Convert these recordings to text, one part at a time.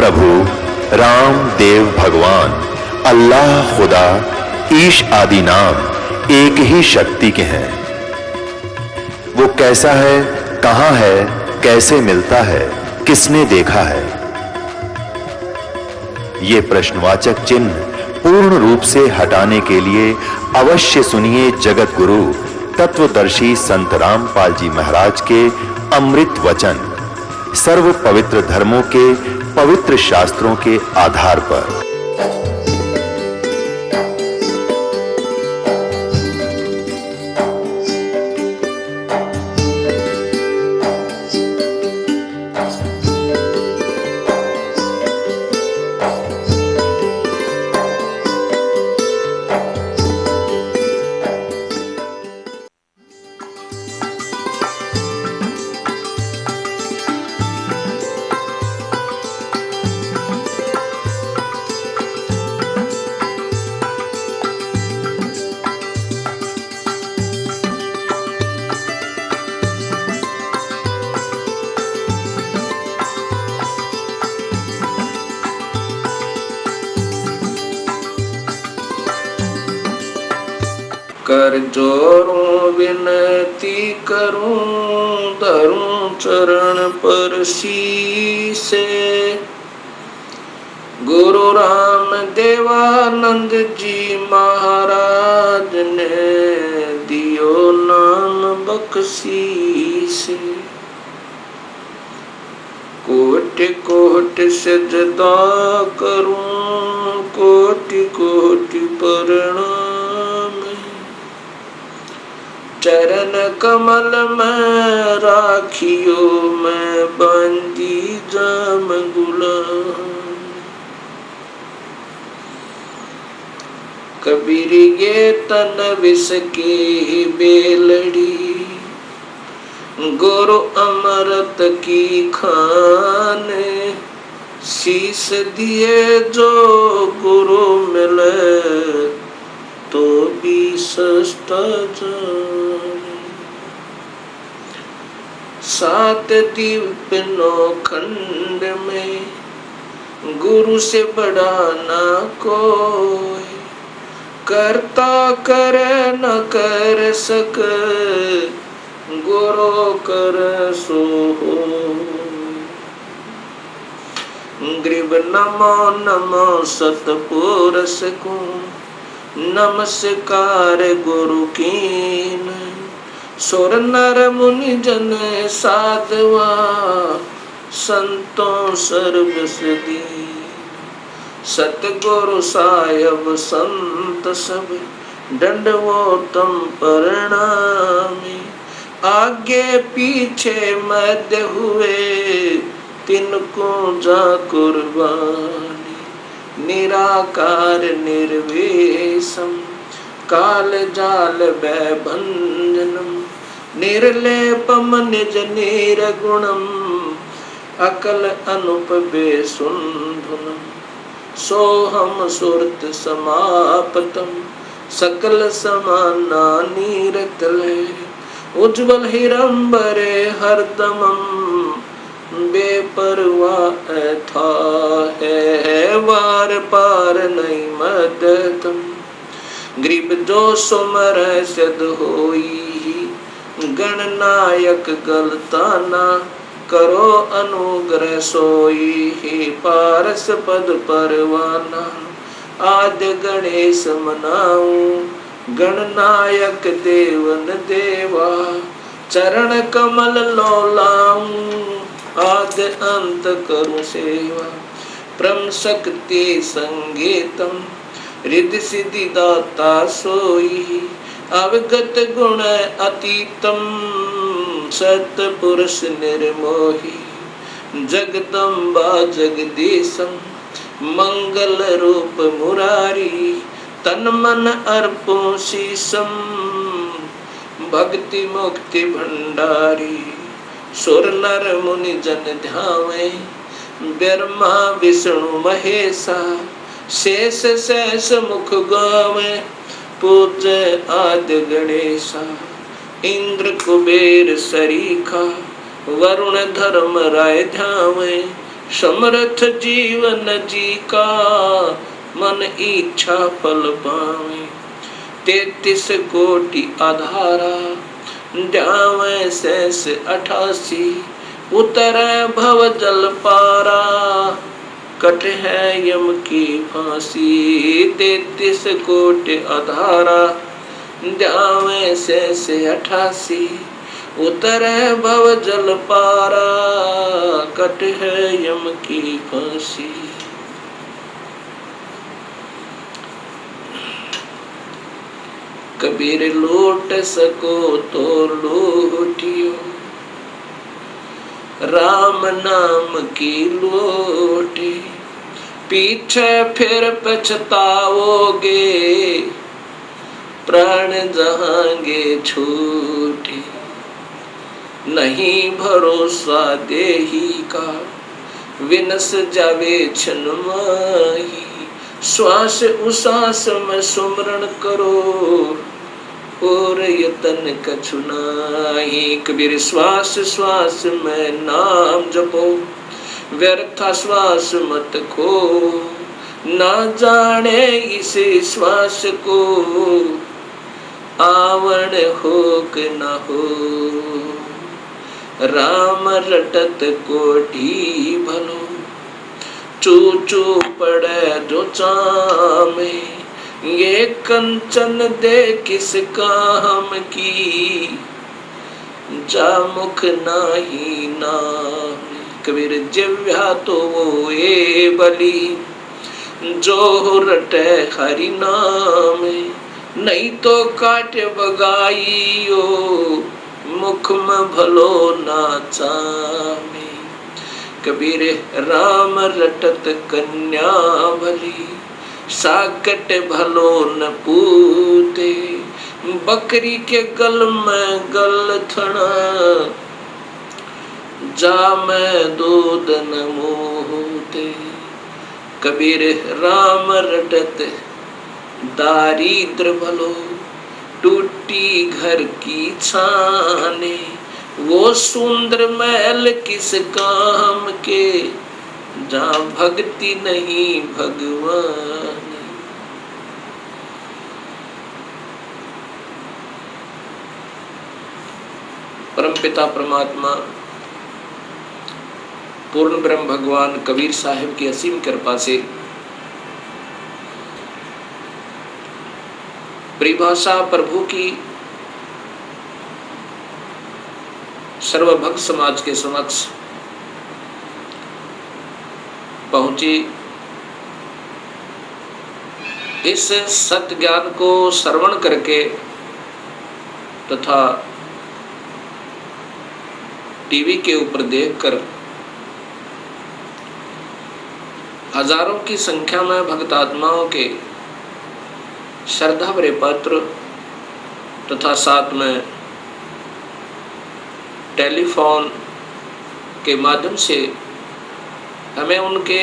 प्रभु राम देव भगवान अल्लाह खुदा ईश आदि नाम एक ही शक्ति के हैं। वो कैसा है, कहां है, कैसे मिलता है, किसने देखा है? ये प्रश्नवाचक चिन्ह पूर्ण रूप से हटाने के लिए अवश्य सुनिए जगत गुरु तत्वदर्शी संत रामपाल जी महाराज के अमृत वचन, सर्व पवित्र धर्मों के पवित्र शास्त्रों के आधार पर। कर जोरूं विनती करूं, धरूं चरण पर शीसे। गुरु राम देवानंद जी महाराज ने दियो नाम बख्शीसे। कोटि कोटि सजदा करूं, कोटि कोटि प्रणाम। चरण कमल में राखियो, मैं बंदी जाम गुलाम। कबीर ये तन विष की बेलड़ी, गुरु अमृत की खाने। शीस दिए जो गुरु मिले, तो भी सस्ता जाने। सात दीप नौ खंड में, गुरु से बड़ा ना कोई। करता करे न कर सके, गुरु कर सो होय। ग्रीब नमो नमो सतपुरुष को, नमस्कार गुरु कीन। सुर नर मुनि जन साधवा, संतों सर्वस दीन। सतगुरु साहिब संत सब, दंडवोतम प्रणामी। आगे पीछे मध्य हुए, तिनको जा कुर्बानी। निराकार निर्वेशम, काल जाल भंजनम। निर्लेपम निज निर्गुणम, अकल अनुप बेसुंधुनम। सोहम सुरत समापतम, सकल समाना नीरतले। उज्ज्वल हिरंबरे हरदमम, बेपरवाह था है वार पार नहीं मदतम। ग्रीब जो सुमर सद होई, गणनायक गलताना। करो अनुग्रह सोई, पारस पद परवाना। आद गणेश मनाऊं, गणनायक देवन देवा। चरण कमल लोलाऊं, आद अंत करूं सेवा। परम शक्ति संगीतम, रिद्धि सिद्धि दाता सोई। अवगत गुण अतीतम, सतपुरुष निर्मोही। जगदम्बा जगदीशम, मंगल रूप मुरारी। तन मन अर्पों शीसम, भक्ति मुक्ति भंडारी। सुर नर मुनि जन ध्यावे, ब्रह्मा विष्णु महेशा। शेष सहस मुख गावे, पूज्य आदि गणेशा। इंद्र कुबेर सरीखा, वरुण धर्म राय ध्यावे। समर्थ जीवन जी का मन इच्छा फल पावे। 33 कोटि आधारा जावे शेष 88 उतरे भव जल पारा कट है यम की फांसी। 33 कोटि आधारा जावे शेष 88 उतरे भव जल पारा कट है यम की फांसी। कबीर लूट सको तो लूटियो राम नाम की लूटी। पीछे फिर पछताओगे प्राण जहांगे छूटे। नहीं भरोसा देही का विनस जावे क्षण माही। श्वास उसास में सुमरण करो और यतन कछु नाही। कबीर श्वास श्वास में नाम जपो व्यर्थ श्वास मत खो। ना जाने इस श्वास को आवण हो कि न हो। राम रटत कोटि भलो चू चू पड़े जो चामे। ये कंचन दे किस काम की जा मुख नाही नाम। कबीर जिव्या तो वो ये बली जो रटे हरि नाम। नहीं तो काट बगाइयो मुख में भलो ना चामे। कबीर राम रटत कन्या भली साकट भलो न पूते। बकरी के गल में गल थना जा में दूध न मोहते। कबीर राम रटत दारिद्र भलो टूटी घर की छाने। वो सुंदर महल किस काम के जहाँ भक्ति नहीं भगवान। परमपिता परमात्मा पूर्ण ब्रह्म भगवान कबीर साहिब की असीम कृपा से परिभाषा प्रभु की सर्वभक्त समाज के समक्ष पहुंची। इस सत्य ज्ञान को श्रवण करके तथा टीवी के ऊपर देखकर हजारों की संख्या में भक्त आत्माओं के श्रद्धा भरे पत्र तथा साथ में टेलीफोन के माध्यम से हमें उनके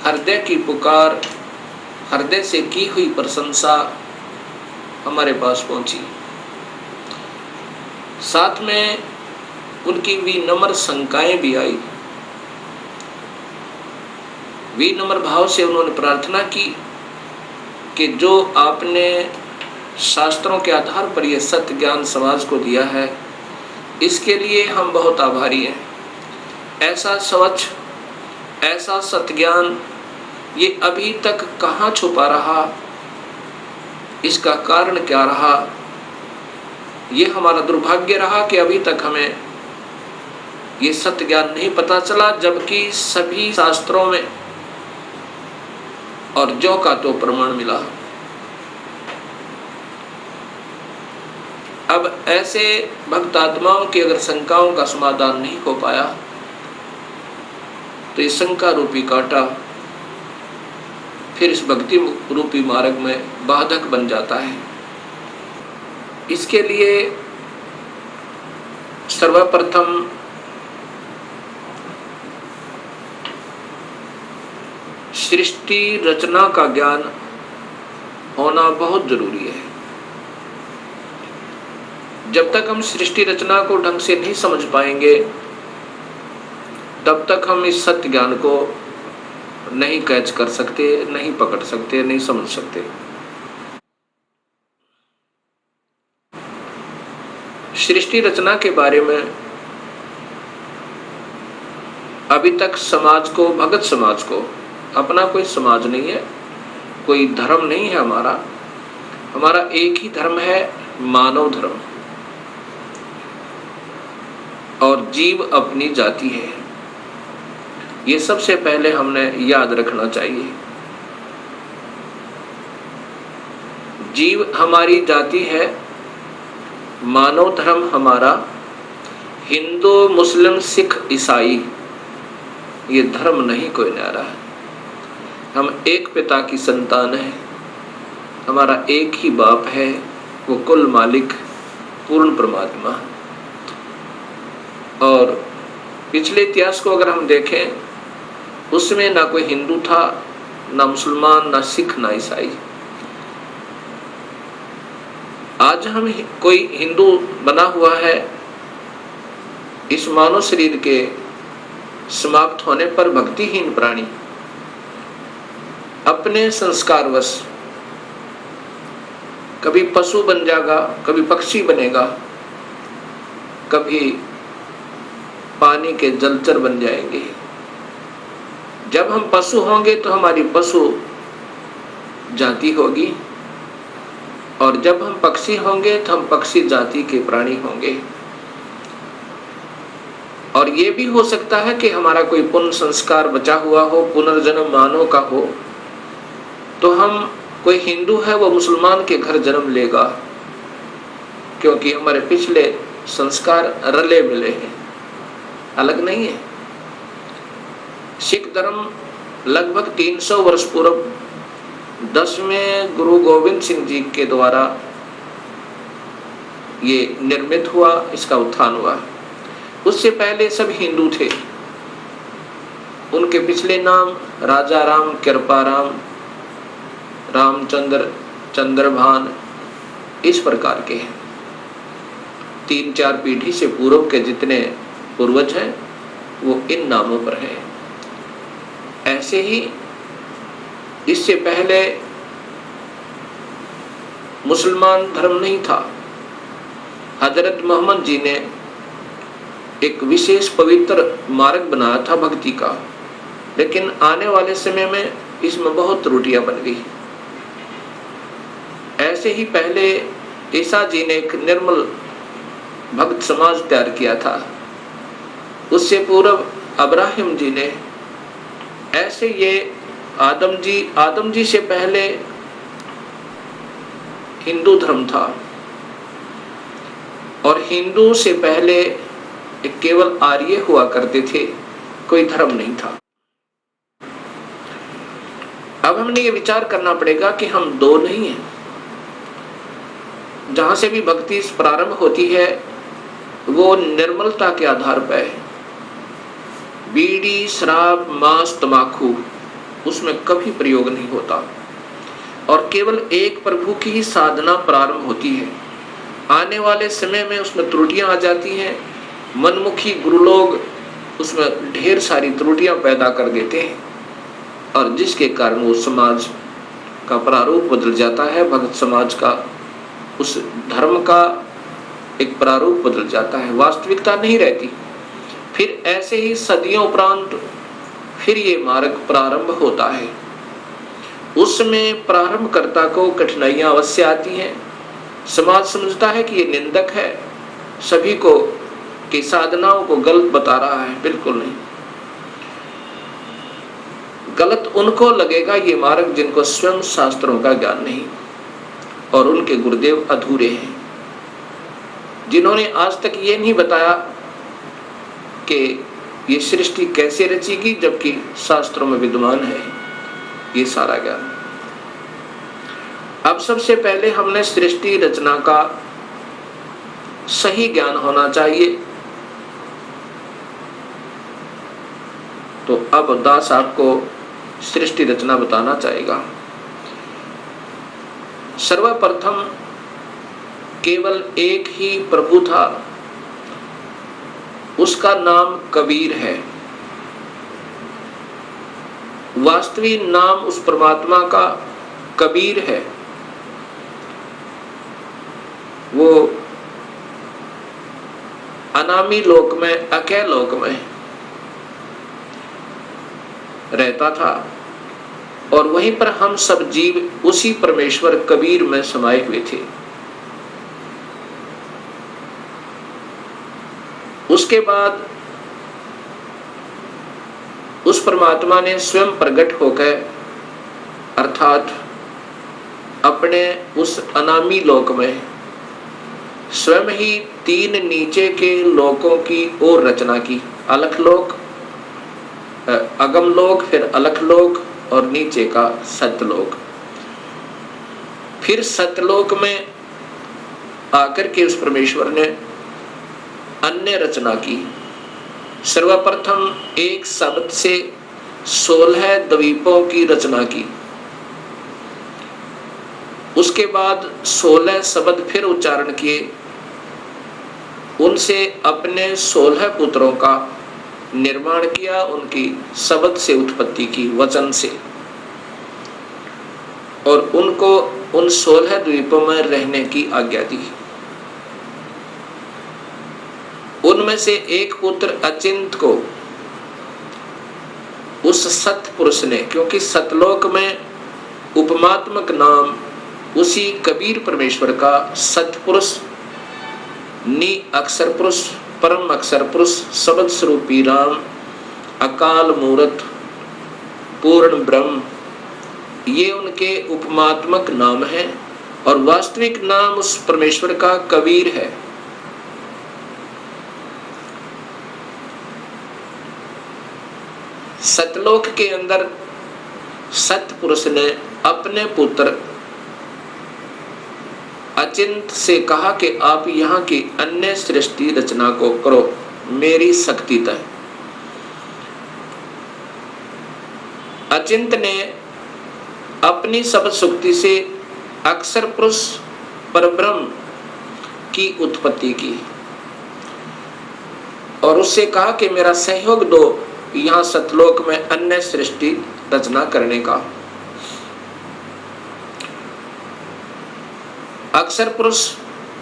हृदय की पुकार, हृदय से की हुई प्रशंसा हमारे पास पहुंची। साथ में उनकी विनम्र शंकाएं भी आई। विनम्र भाव से उन्होंने प्रार्थना की कि जो आपने शास्त्रों के आधार पर यह सत्य ज्ञान समाज को दिया है, इसके लिए हम बहुत आभारी हैं। ऐसा स्वच्छ, ऐसा सत्य ज्ञान ये अभी तक कहाँ छुपा रहा, इसका कारण क्या रहा? ये हमारा दुर्भाग्य रहा कि अभी तक हमें ये सत्य ज्ञान नहीं पता चला, जबकि सभी शास्त्रों में और जो का तो प्रमाण मिला। अब ऐसे भक्त आत्माओं की अगर शंकाओं का समाधान नहीं हो पाया तो इस शंका रूपी कांटा फिर इस भक्ति रूपी मार्ग में बाधक बन जाता है। इसके लिए सर्वप्रथम सृष्टि रचना का ज्ञान होना बहुत जरूरी है। जब तक हम सृष्टि रचना को ढंग से नहीं समझ पाएंगे तब तक हम इस सत्य ज्ञान को नहीं कैच कर सकते, नहीं पकड़ सकते, नहीं समझ सकते। सृष्टि रचना के बारे में अभी तक समाज को, भगत समाज को, अपना कोई समाज नहीं है, कोई धर्म नहीं है हमारा एक ही धर्म है, मानव धर्म, और जीव अपनी जाति है। ये सबसे पहले हमने याद रखना चाहिए। जीव हमारी जाति है, मानव धर्म हमारा, हिंदू मुस्लिम सिख ईसाई ये धर्म नहीं कोई न्यारा है। हम एक पिता की संतान हैं, हमारा एक ही बाप है, वो कुल मालिक पूर्ण परमात्मा। और पिछले इतिहास को अगर हम देखें, उसमें ना कोई हिंदू था, ना मुसलमान, ना सिख, ना ईसाई। आज हम कोई हिंदू बना हुआ है, इस मानव शरीर के समाप्त होने पर भक्तिहीन प्राणी अपने संस्कारवश कभी पशु बन जाएगा, कभी पक्षी बनेगा, कभी पानी के जलचर बन जाएंगे। जब हम पशु होंगे तो हमारी पशु जाति होगी, और जब हम पक्षी होंगे तो हम पक्षी जाति के प्राणी होंगे। और ये भी हो सकता है कि हमारा कोई पुण्य संस्कार बचा हुआ हो, पुनर्जन्म मानव का हो, तो हम, कोई हिंदू है वो मुसलमान के घर जन्म लेगा, क्योंकि हमारे पिछले संस्कार रले मिले हैं, अलग नहीं है। सिख धर्म लगभग 300 वर्ष पूर्व 10वें गुरु गोविंद सिंह जी के द्वारा ये निर्मित हुआ, इसका उत्थान हुआ। उससे पहले सब हिंदू थे। उनके पिछले नाम राजा राम, कृपा राम, रामचंद्र, चंद्रभान, इस प्रकार के हैं। 3-4 पीढ़ी से पूर्व के जितने पूर्वज हैं वो इन नामों पर हैं। ऐसे ही इससे पहले मुसलमान धर्म नहीं था। हजरत मोहम्मद जी ने एक विशेष पवित्र मार्ग बनाया था भक्ति का, लेकिन आने वाले समय में इसमें बहुत त्रुटियां बन गई। ऐसे ही पहले ईसा जी ने एक निर्मल भक्त समाज तैयार किया था, उससे पूर्व अब्राहिम जी ने, ऐसे ये आदम जी से पहले हिंदू धर्म था, और हिंदू से पहले केवल आर्य हुआ करते थे, कोई धर्म नहीं था। अब हमने ये विचार करना पड़ेगा कि हम दो नहीं हैं। जहां से भी भक्ति प्रारंभ होती है वो निर्मलता के आधार पर है। बीड़ी, शराब, मांस, तंबाकू उसमें कभी प्रयोग नहीं होता, और केवल एक प्रभु की ही साधना प्रारंभ होती है। आने वाले समय में उसमें त्रुटियां आ जाती हैं। मनमुखी गुरु लोग उसमें ढेर सारी त्रुटियां पैदा कर देते हैं, और जिसके कारण वो समाज का प्रारूप बदल जाता है, भक्त समाज का, उस धर्म का एक प्रारूप बदल जाता है, वास्तविकता नहीं रहती। फिर ऐसे ही सदियों उपरांत फिर ये मार्ग प्रारंभ होता है। उसमें प्रारंभकर्ता को कठिनाइयां अवश्य आती हैं। समाज समझता है कि ये निंदक है, सभी को की साधनाओं को गलत बता रहा है। बिल्कुल नहीं, गलत उनको लगेगा ये मार्ग जिनको स्वयं शास्त्रों का ज्ञान नहीं, और उनके गुरुदेव अधूरे हैं, जिन्होंने आज तक ये नहीं बताया कि ये सृष्टि कैसे रचेगी, जबकि शास्त्रों में विद्यमान है ये सारा ज्ञान। अब सबसे पहले हमने सृष्टि रचना का सही ज्ञान होना चाहिए। तो अब दास आपको सृष्टि रचना बताना चाहेगा। सर्वप्रथम केवल एक ही प्रभु था, उसका नाम कबीर है। वास्तविक नाम उस परमात्मा का कबीर है। वो अनामी लोक में, अकय लोक में रहता था और वहीं पर हम सब जीव उसी परमेश्वर कबीर में समाये हुए थे। उसके बाद उस परमात्मा ने स्वयं प्रकट होकर, अर्थात अपने उस अनामी लोक में स्वयं ही 3 नीचे के लोकों की और रचना की। अलख लोक, अगम लोक, फिर अलख लोक और नीचे का सतलोक। फिर सतलोक में आकर के उस परमेश्वर ने अन्य रचना की। सर्वप्रथम एक शब्द से 16 द्वीपों की रचना की। उसके बाद 16 शब्द फिर उच्चारण किए, उनसे अपने 16 पुत्रों का निर्माण किया, उनकी शब्द से उत्पत्ति की, वचन से, और उनको उन 16 द्वीपों में रहने की आज्ञा दी। उनमें से एक पुत्र अचिंत को उस सत पुरुष ने, क्योंकि सतलोक में उपमात्मक नाम उसी कबीर परमेश्वर का सतपुरुष, नि अक्षर पुरुष, परम अक्षर पुरुष, शब्द स्वरूपी राम, अकाल मूर्त, पूर्ण ब्रह्म, ये उनके उपमात्मक नाम हैं और वास्तविक नाम उस परमेश्वर का कबीर है। सतलोक के अंदर सतपुरुष ने अपने पुत्र अचिंत से कहा कि आप यहाँ की अन्य सृष्टि रचना को करो मेरी शक्ति तय। अचिंत ने अपनी शब्द शक्ति से अक्षर पुरुष परब्रह्म की उत्पत्ति की और उससे कहा कि मेरा सहयोग दो यहाँ सतलोक में अन्य सृष्टि रचना करने का। अक्षर पुरुष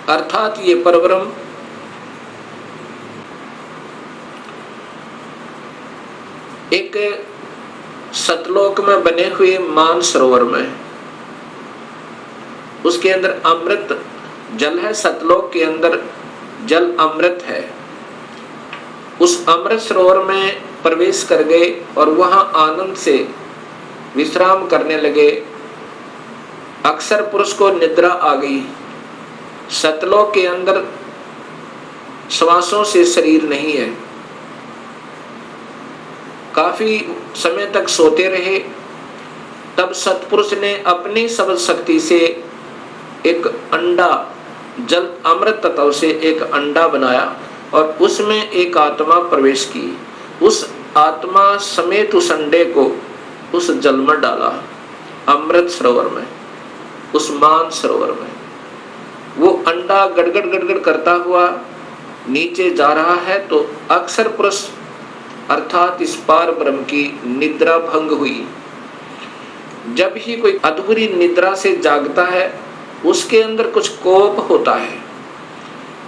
अर्थात ये परब्रह्म एक सतलोक में बने हुए मान सरोवर में, उसके अंदर अमृत जल है। सतलोक के अंदर जल अमृत है। उस अमृत सरोवर में प्रवेश कर गए और वहां आनंद से विश्राम करने लगे। अक्षर पुरुष को निद्रा आ गई। सतलोक के अंदर श्वासों से शरीर नहीं है। काफी समय तक सोते रहे। तब सतपुरुष ने अपनी शब्द शक्ति से एक अंडा, जल अमृत तत्व से एक अंडा बनाया और उसमें एक आत्मा प्रवेश की। उस आत्मा समेत उस अंडे को उस जल में डाला, अमृत सरोवर में, उस मान सरोवर में। वो अंडा गड़गड़ गड़गड़ करता हुआ नीचे जा रहा है तो अक्षर पुरुष अर्थात इस पार ब्रह्म की निद्रा भंग हुई। जब ही कोई अधूरी निद्रा से जागता है उसके अंदर कुछ कोप होता है।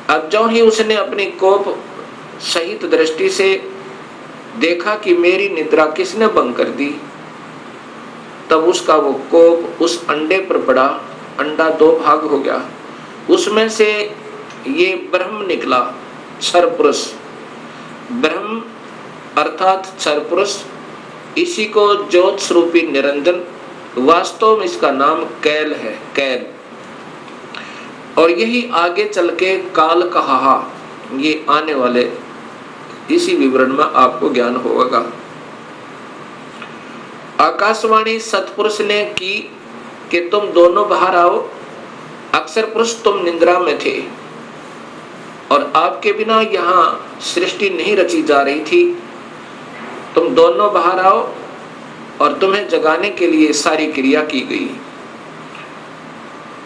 अब जो ही उसने अपनी कोप सहित दृष्टि से देखा कि मेरी निद्रा किसने भंग कर दी, तब उसका वो कोप उस अंडे पर पड़ा। अंडा 2 भाग हो गया। उसमें से ये ब्रह्म निकला, क्षर पुरुष। ब्रह्म अर्थात क्षर पुरुष, इसी को ज्योत स्वरूपी निरंजन, वास्तव में इसका नाम कैल है, कैल। और यही आगे चल के काल कहा, ये आने वाले इसी विवरण में आपको ज्ञान होगा। आकाशवाणी सतपुरुष ने की कि तुम दोनों बाहर आओ। अक्षर पुरुष तुम निद्रा में थे और आपके बिना यहाँ सृष्टि नहीं रची जा रही थी। तुम दोनों बाहर आओ और तुम्हें जगाने के लिए सारी क्रिया की गई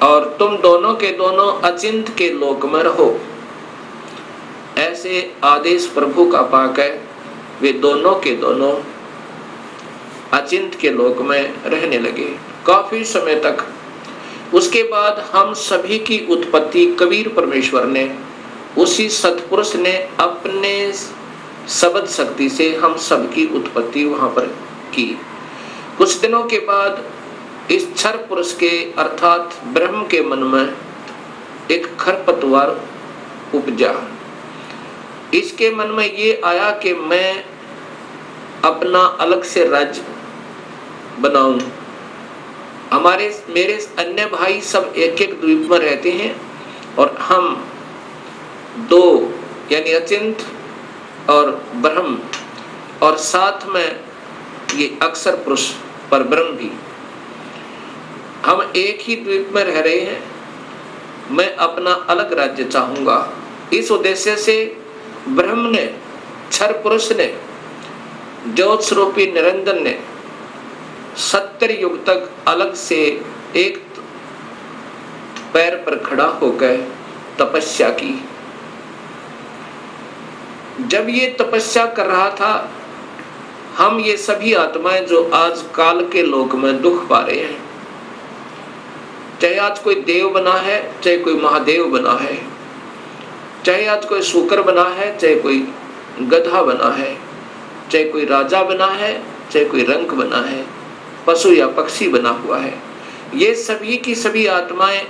और तुम दोनों के दोनों अचिंत के लोक में रहो। ऐसे आदेश प्रभु का पाकर वे दोनों के दोनों अचिंत के लोक में रहने लगे काफी समय तक। उसके बाद हम सभी की उत्पत्ति कबीर परमेश्वर ने, उसी सतपुरुष ने अपने शब्द शक्ति से हम सबकी उत्पत्ति वहां पर की। कुछ दिनों के बाद इस क्षर पुरुष के अर्थात ब्रह्म के मन में एक खरपतवार उपजा। इसके मन में ये आया कि मैं अपना अलग से राज्य बनाऊं। मेरे अन्य भाई सब एक एक द्वीप में रहते हैं और हम दो यानी अचिंत और ब्रह्म और साथ में ये अक्षर पुरुष पर ब्रह्म भी, हम एक ही द्वीप में रह रहे हैं। मैं अपना अलग राज्य चाहूंगा। इस उद्देश्य से ब्रह्म ने, क्षर पुरुष ने, ज्योत स्वरूपी निरंजन ने 70 युग तक अलग से एक पैर पर खड़ा होकर तपस्या की। जब ये तपस्या कर रहा था, हम ये सभी आत्माएं जो आज काल के लोक में दुख पा रहे हैं, चाहे आज कोई देव बना है, चाहे कोई महादेव बना है, चाहे आज कोई शूकर बना है, चाहे कोई गधा बना है, चाहे कोई राजा बना है, चाहे कोई रंक बना है, पशु या पक्षी बना हुआ है, ये सभी की सभी आत्माएं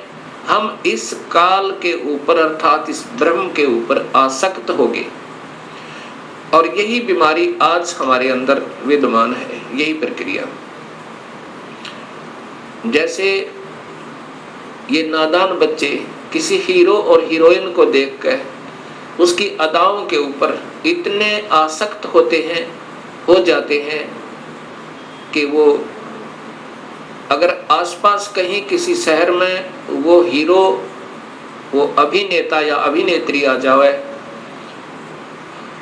हम इस काल के ऊपर अर्थात इस ब्रह्म के ऊपर आसक्त हो गए। और यही बीमारी आज हमारे अंदर विद्यमान है, यही प्रक्रिया। जैसे ये नादान बच्चे किसी हीरो और हीरोइन को देखकर उसकी अदाओं के ऊपर इतने आसक्त हो जाते हैं कि वो अगर आसपास कहीं किसी शहर में वो हीरो, वो अभिनेता या अभिनेत्री आ जाए,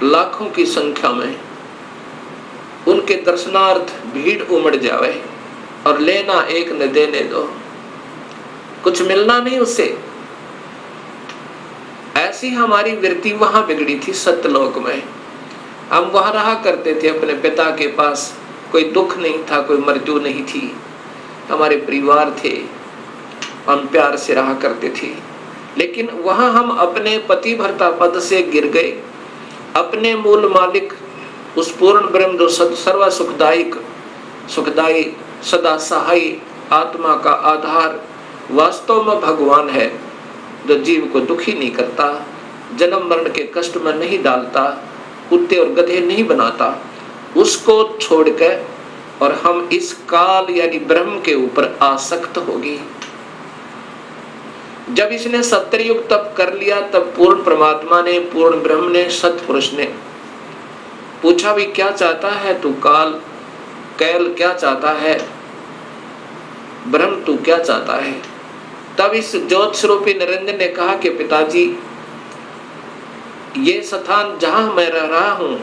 लाखों की संख्या में उनके दर्शनार्थ भीड़ उमड़ जाए और लेना एक न देने दो, कुछ मिलना नहीं उससे। ऐसी हमारी वृत्ति वहां बिगड़ी थी सत्यलोक में। हम वहां रहा करते थे अपने पिता के पास, कोई दुख नहीं था, कोई मृत्यु नहीं थी, हमारे परिवार थे, हम प्यार से रहा करते थे। लेकिन वहां हम अपने पति भर्ता पद से गिर गए। अपने मूल मालिक उस पूर्ण ब्रह्म जो सर्व सुखदायी सदा सहाय आत्मा का आधार वास्तव में भगवान है, जो जीव को दुखी नहीं करता, जन्म मरण के कष्ट में नहीं डालता, कुत्ते और गधे नहीं बनाता, उसको छोड़कर और हम इस काल यानी ब्रह्म के ऊपर आसक्त हो गए। जब इसने 70 युग तप कर लिया, तब पूर्ण परमात्मा ने, पूर्ण ब्रह्म ने, सतपुरुष ने पूछा भी क्या चाहता है तू कैल क्या चाहता है, ब्रह्म तू क्या चाहता है। तब इस ज्योत स्वरूपी निरंजन ने कहा कि पिताजी, ये स्थान जहां मैं रह रहा हूं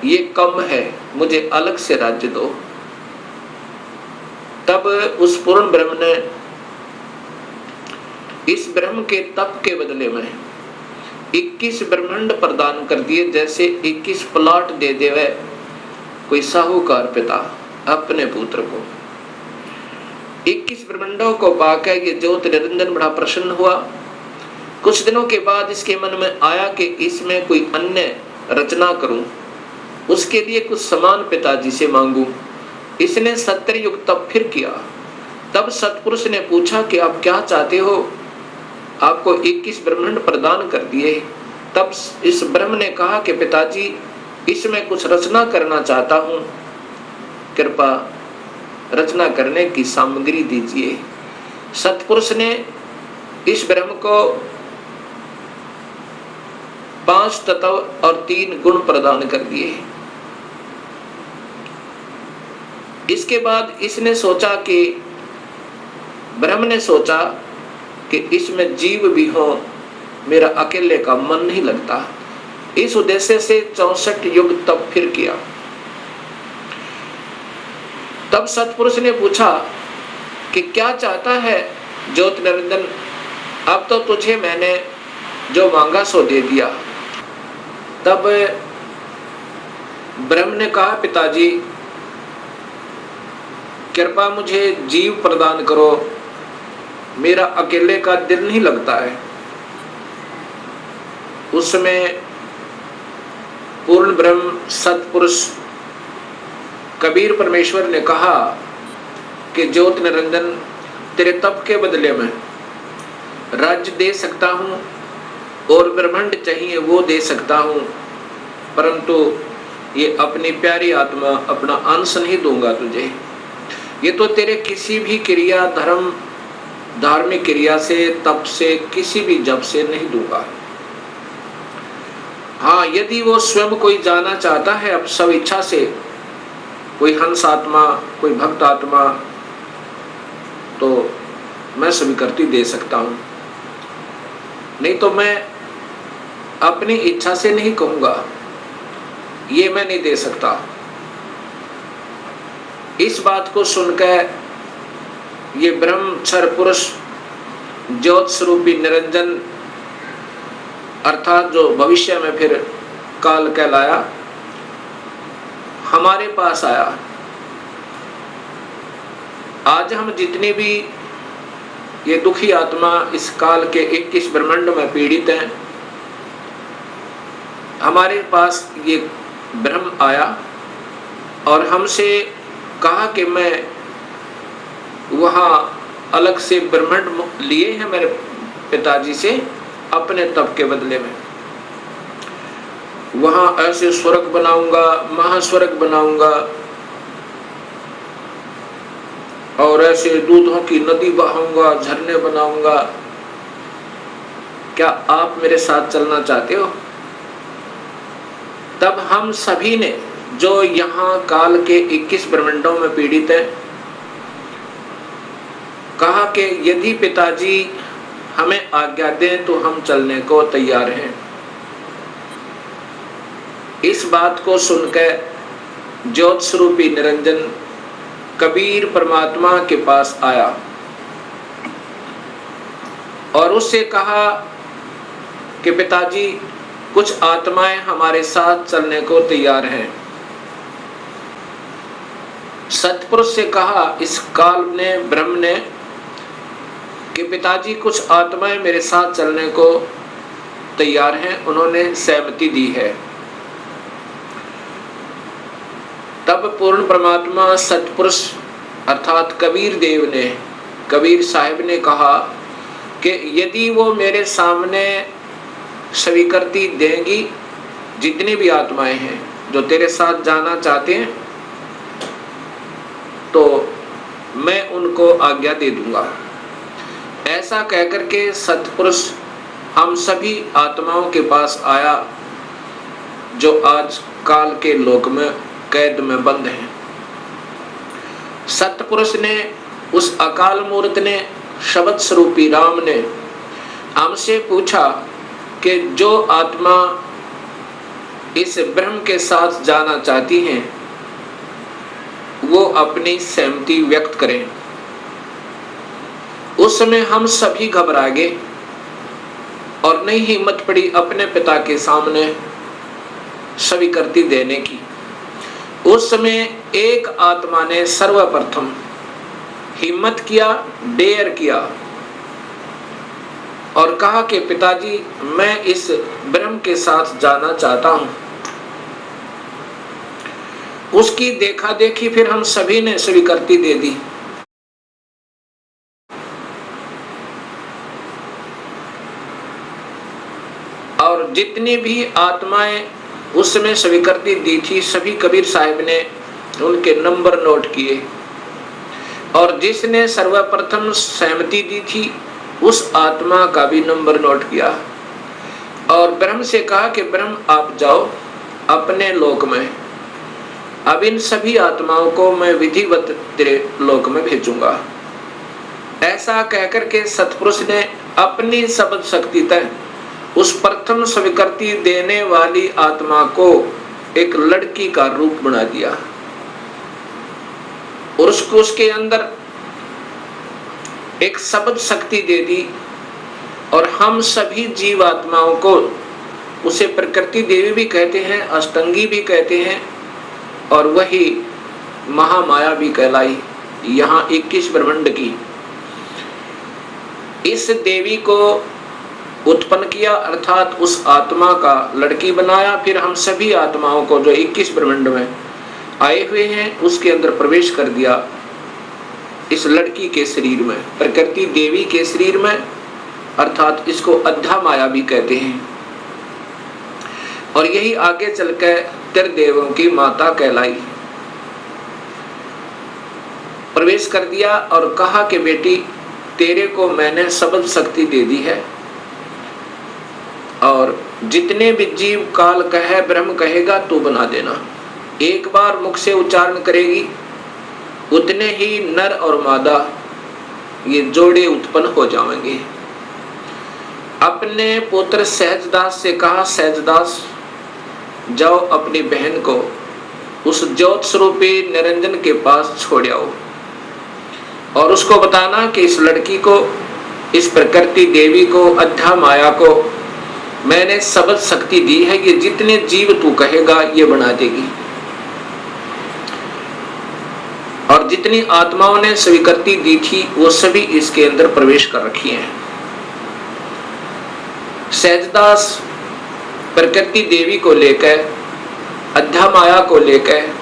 ये कम है, मुझे अलग से राज्य दो। तब उस पूर्ण ब्रह्म ने इस ब्रह्म के तप के बदले में 21 ब्रह्मांड प्रदान कर दिए। जैसे 21 प्लॉट दे देवे कोई साहूकार पिता अपने पुत्र को। 21 ब्रह्मांडों को पाकर ये ज्योत निरंजन बड़ा प्रसन्न हुआ। कुछ दिनों के बाद इसके मन में आया कि इसमें कोई अन्य रचना करूं, उसके लिए कुछ समान पिताजी से मांगूं। इसने 70 युग तप फिर किया। तब सतपुरुष ने पूछा कि आप क्या चाहते हो, आपको 21 ब्रह्मांड प्रदान कर दिए। तब इस ब्रह्म ने कहा कि पिताजी, इसमें कुछ रचना करना चाहता हूं, कृपा रचना करने की सामग्री दीजिए। सतपुरुष ने इस ब्रह्म को 5 तत्व और 3 गुण प्रदान कर दिए। इसके बाद इसने सोचा कि ब्रह्म ने सोचा कि इसमें जीव भी हो, मेरा अकेले का मन नहीं लगता। इस उद्देश्य से 64 युग तप फिर किया। तब सतपुरुष ने पूछा कि क्या चाहता है ज्योत निरंजन, अब तो तुझे मैंने जो मांगा सो दे दिया। तब ब्रह्म ने कहा, पिताजी कृपा मुझे जीव प्रदान करो, मेरा अकेले का दिल नहीं लगता है। उस समय पूर्ण ब्रह्म सतपुरुष कबीर परमेश्वर ने कहा कि ज्योत निरंजन, तेरे तप के बदले में राज्य दे सकता हूँ और ब्रह्मांड चाहिए वो दे सकता हूँ, परंतु ये अपनी प्यारी आत्मा, अपना अंश नहीं दूंगा तुझे। ये तो तेरे किसी भी क्रिया, धर्म, धार्मिक क्रिया से, तप से, किसी भी जप से नहीं दूंगा। हाँ, यदि वो स्वयं कोई जाना चाहता है अब सब इच्छा से, कोई हंस आत्मा, कोई भक्त आत्मा, तो मैं स्वीकृति दे सकता हूं, नहीं तो मैं अपनी इच्छा से नहीं कहूंगा, ये मैं नहीं दे सकता। इस बात को सुनकर ये ब्रह्मक्षर पुरुष ज्योत स्वरूपी निरंजन, अर्थात जो भविष्य में फिर काल कहलाया, हमारे पास आया। आज हम जितनी भी ये दुखी आत्मा इस काल के 21 ब्रह्मांड में पीड़ित हैं, हमारे पास ये ब्रह्म आया और हमसे कहा कि मैं वहाँ अलग से ब्रह्मांड लिए हैं मेरे पिताजी से अपने तप के बदले में, वहाँ ऐसे स्वर्ग बनाऊंगा, महास्वर्ग बनाऊंगा और ऐसे दूधों की नदी बहाऊंगा, झरने बनाऊंगा। क्या आप मेरे साथ चलना चाहते हो? तब हम सभी ने, जो यहाँ काल के 21 ब्रह्मांडों में पीड़ित है, कहा कि यदि पिताजी हमें आज्ञा दें तो हम चलने को तैयार हैं। इस बात को सुनकर ज्योत स्वरूपी निरंजन कबीर परमात्मा के पास आया और उससे कहा कि पिताजी, कुछ आत्माएं हमारे साथ चलने को तैयार हैं। सतपुरुष से कहा इस काल ने, ब्रह्म ने, कि पिताजी कुछ आत्माएं मेरे साथ चलने को तैयार हैं, उन्होंने सहमति दी है। तब पूर्ण परमात्मा सतपुरुष अर्थात कबीर देव ने, कबीर साहिब ने कहा कि यदि वो मेरे सामने स्वीकृति देंगी, जितनी भी आत्माएं हैं जो तेरे साथ जाना चाहते हैं, तो मैं उनको आज्ञा दे दूंगा। ऐसा कहकर के सतपुरुष हम सभी आत्माओं के पास आया जो आज काल के लोक में कैद में बंद हैं। सतपुरुष ने, उस अकाल मूर्त ने, शब्द स्वरूपी राम ने हमसे पूछा कि जो आत्मा इस ब्रह्म के साथ जाना चाहती हैं वो अपनी सहमति व्यक्त करें। उस समय हम सभी घबरा गए और नहीं हिम्मत पड़ी अपने पिता के सामने स्वीकृति देने की। उस समय एक आत्मा ने सर्वप्रथम हिम्मत किया, डेयर किया और कहा कि पिताजी, मैं इस ब्रह्म के साथ जाना चाहता हूं। उसकी देखा देखी फिर हम सभी ने स्वीकृति दे दी। और जितनी भी आत्माएं उस समय स्वीकृति दी थी, सभी कबीर साहिब ने उनके नंबर नोट किए और जिसने सर्वप्रथम सहमति दी थी उस आत्मा का भी नंबर नोट किया और ब्रह्म से कहा कि ब्रह्म आप जाओ अपने लोक में, अब इन सभी आत्माओं को मैं विधिवत तेरे लोक में भेजूंगा। ऐसा कहकर के सतपुरुष ने अपनी शब्द शक्ति तक उस प्रथम स्वीकृति देने वाली आत्मा को एक लड़की का रूप बना दिया और उसको उसके अंदर एक शब्द शक्ति दे दी और हम सभी जीव आत्माओं को, उसे प्रकृति देवी भी कहते हैं, अष्टंगी भी कहते हैं और वही महामाया भी कहलाई। यहाँ 21 ब्रह्मांड की, इस देवी को उत्पन्न किया, अर्थात उस आत्मा का लड़की बनाया। फिर हम सभी आत्माओं को जो 21 ब्रह्मांड में आए हुए हैं उसके अंदर प्रवेश कर दिया, इस लड़की के शरीर में, प्रकृति देवी के शरीर में, अर्थात इसको अध्या माया भी कहते हैं। और यही आगे चलकर त्रिदेवों की माता कहलाई। प्रवेश कर दिया और कहा कि बेटी तेरे को मैंने सबल शक्ति दे दी है, और जितने भी जीव काल कहे ब्रह्म कहेगा तू बना देना। एक बार मुख से उच्चारण करेगी उतने ही नर और मादा ये जोड़े उत्पन्न हो जाएंगे। अपने पुत्र सहजदास से कहा, सहजदास जाओ अपनी बहन को उस ज्योत स्वरूपी निरंजन के पास छोड़ आओ, और उसको बताना कि इस लड़की को, इस प्रकृति देवी को, अध्या माया को मैंने सबल शक्ति दी है, ये जितने जीव तू कहेगा ये बना देगी। और जितनी आत्माओं ने स्वीकृति दी थी वो सभी इसके अंदर प्रवेश कर रखी हैं। सहजदास प्रकृति देवी को लेकर, अध्या माया को लेकर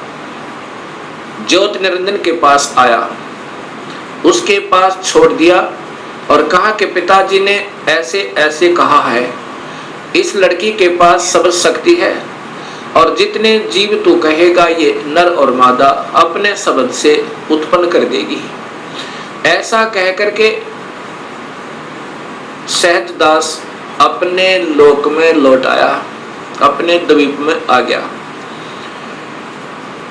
ज्योत निरंजन के पास आया, उसके पास छोड़ दिया और कहा कि पिताजी ने ऐसे ऐसे कहा है, इस लड़की के पास सब शक्ति है और जितने जीव तू कहेगा ये नर और मादा अपने शब्द से उत्पन्न कर देगी। ऐसा कह करके सहजदास अपने लोक में लौट आया, अपने द्वीप में आ गया।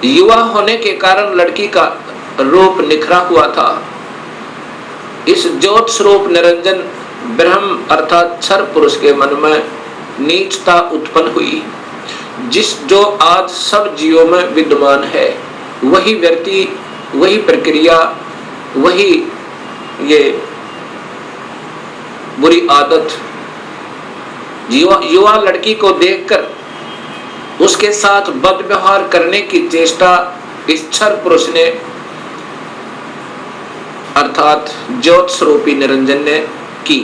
युवा होने के कारण लड़की का रूप निखरा हुआ था। इस ज्योत स्वरूप निरंजन ब्रह्म अर्थात क्षर पुरुष के मन में नीचता उत्पन्न हुई, जो आज सब जीवों में विद्यमान है। वही व्यक्ति, वही प्रक्रिया, वही ये बुरी आदत युवा लड़की को देखकर उसके साथ बदव्यवहार करने की चेष्टा इस क्षर पुरुष ने अर्थात ज्योत स्वरूपी निरंजन ने की।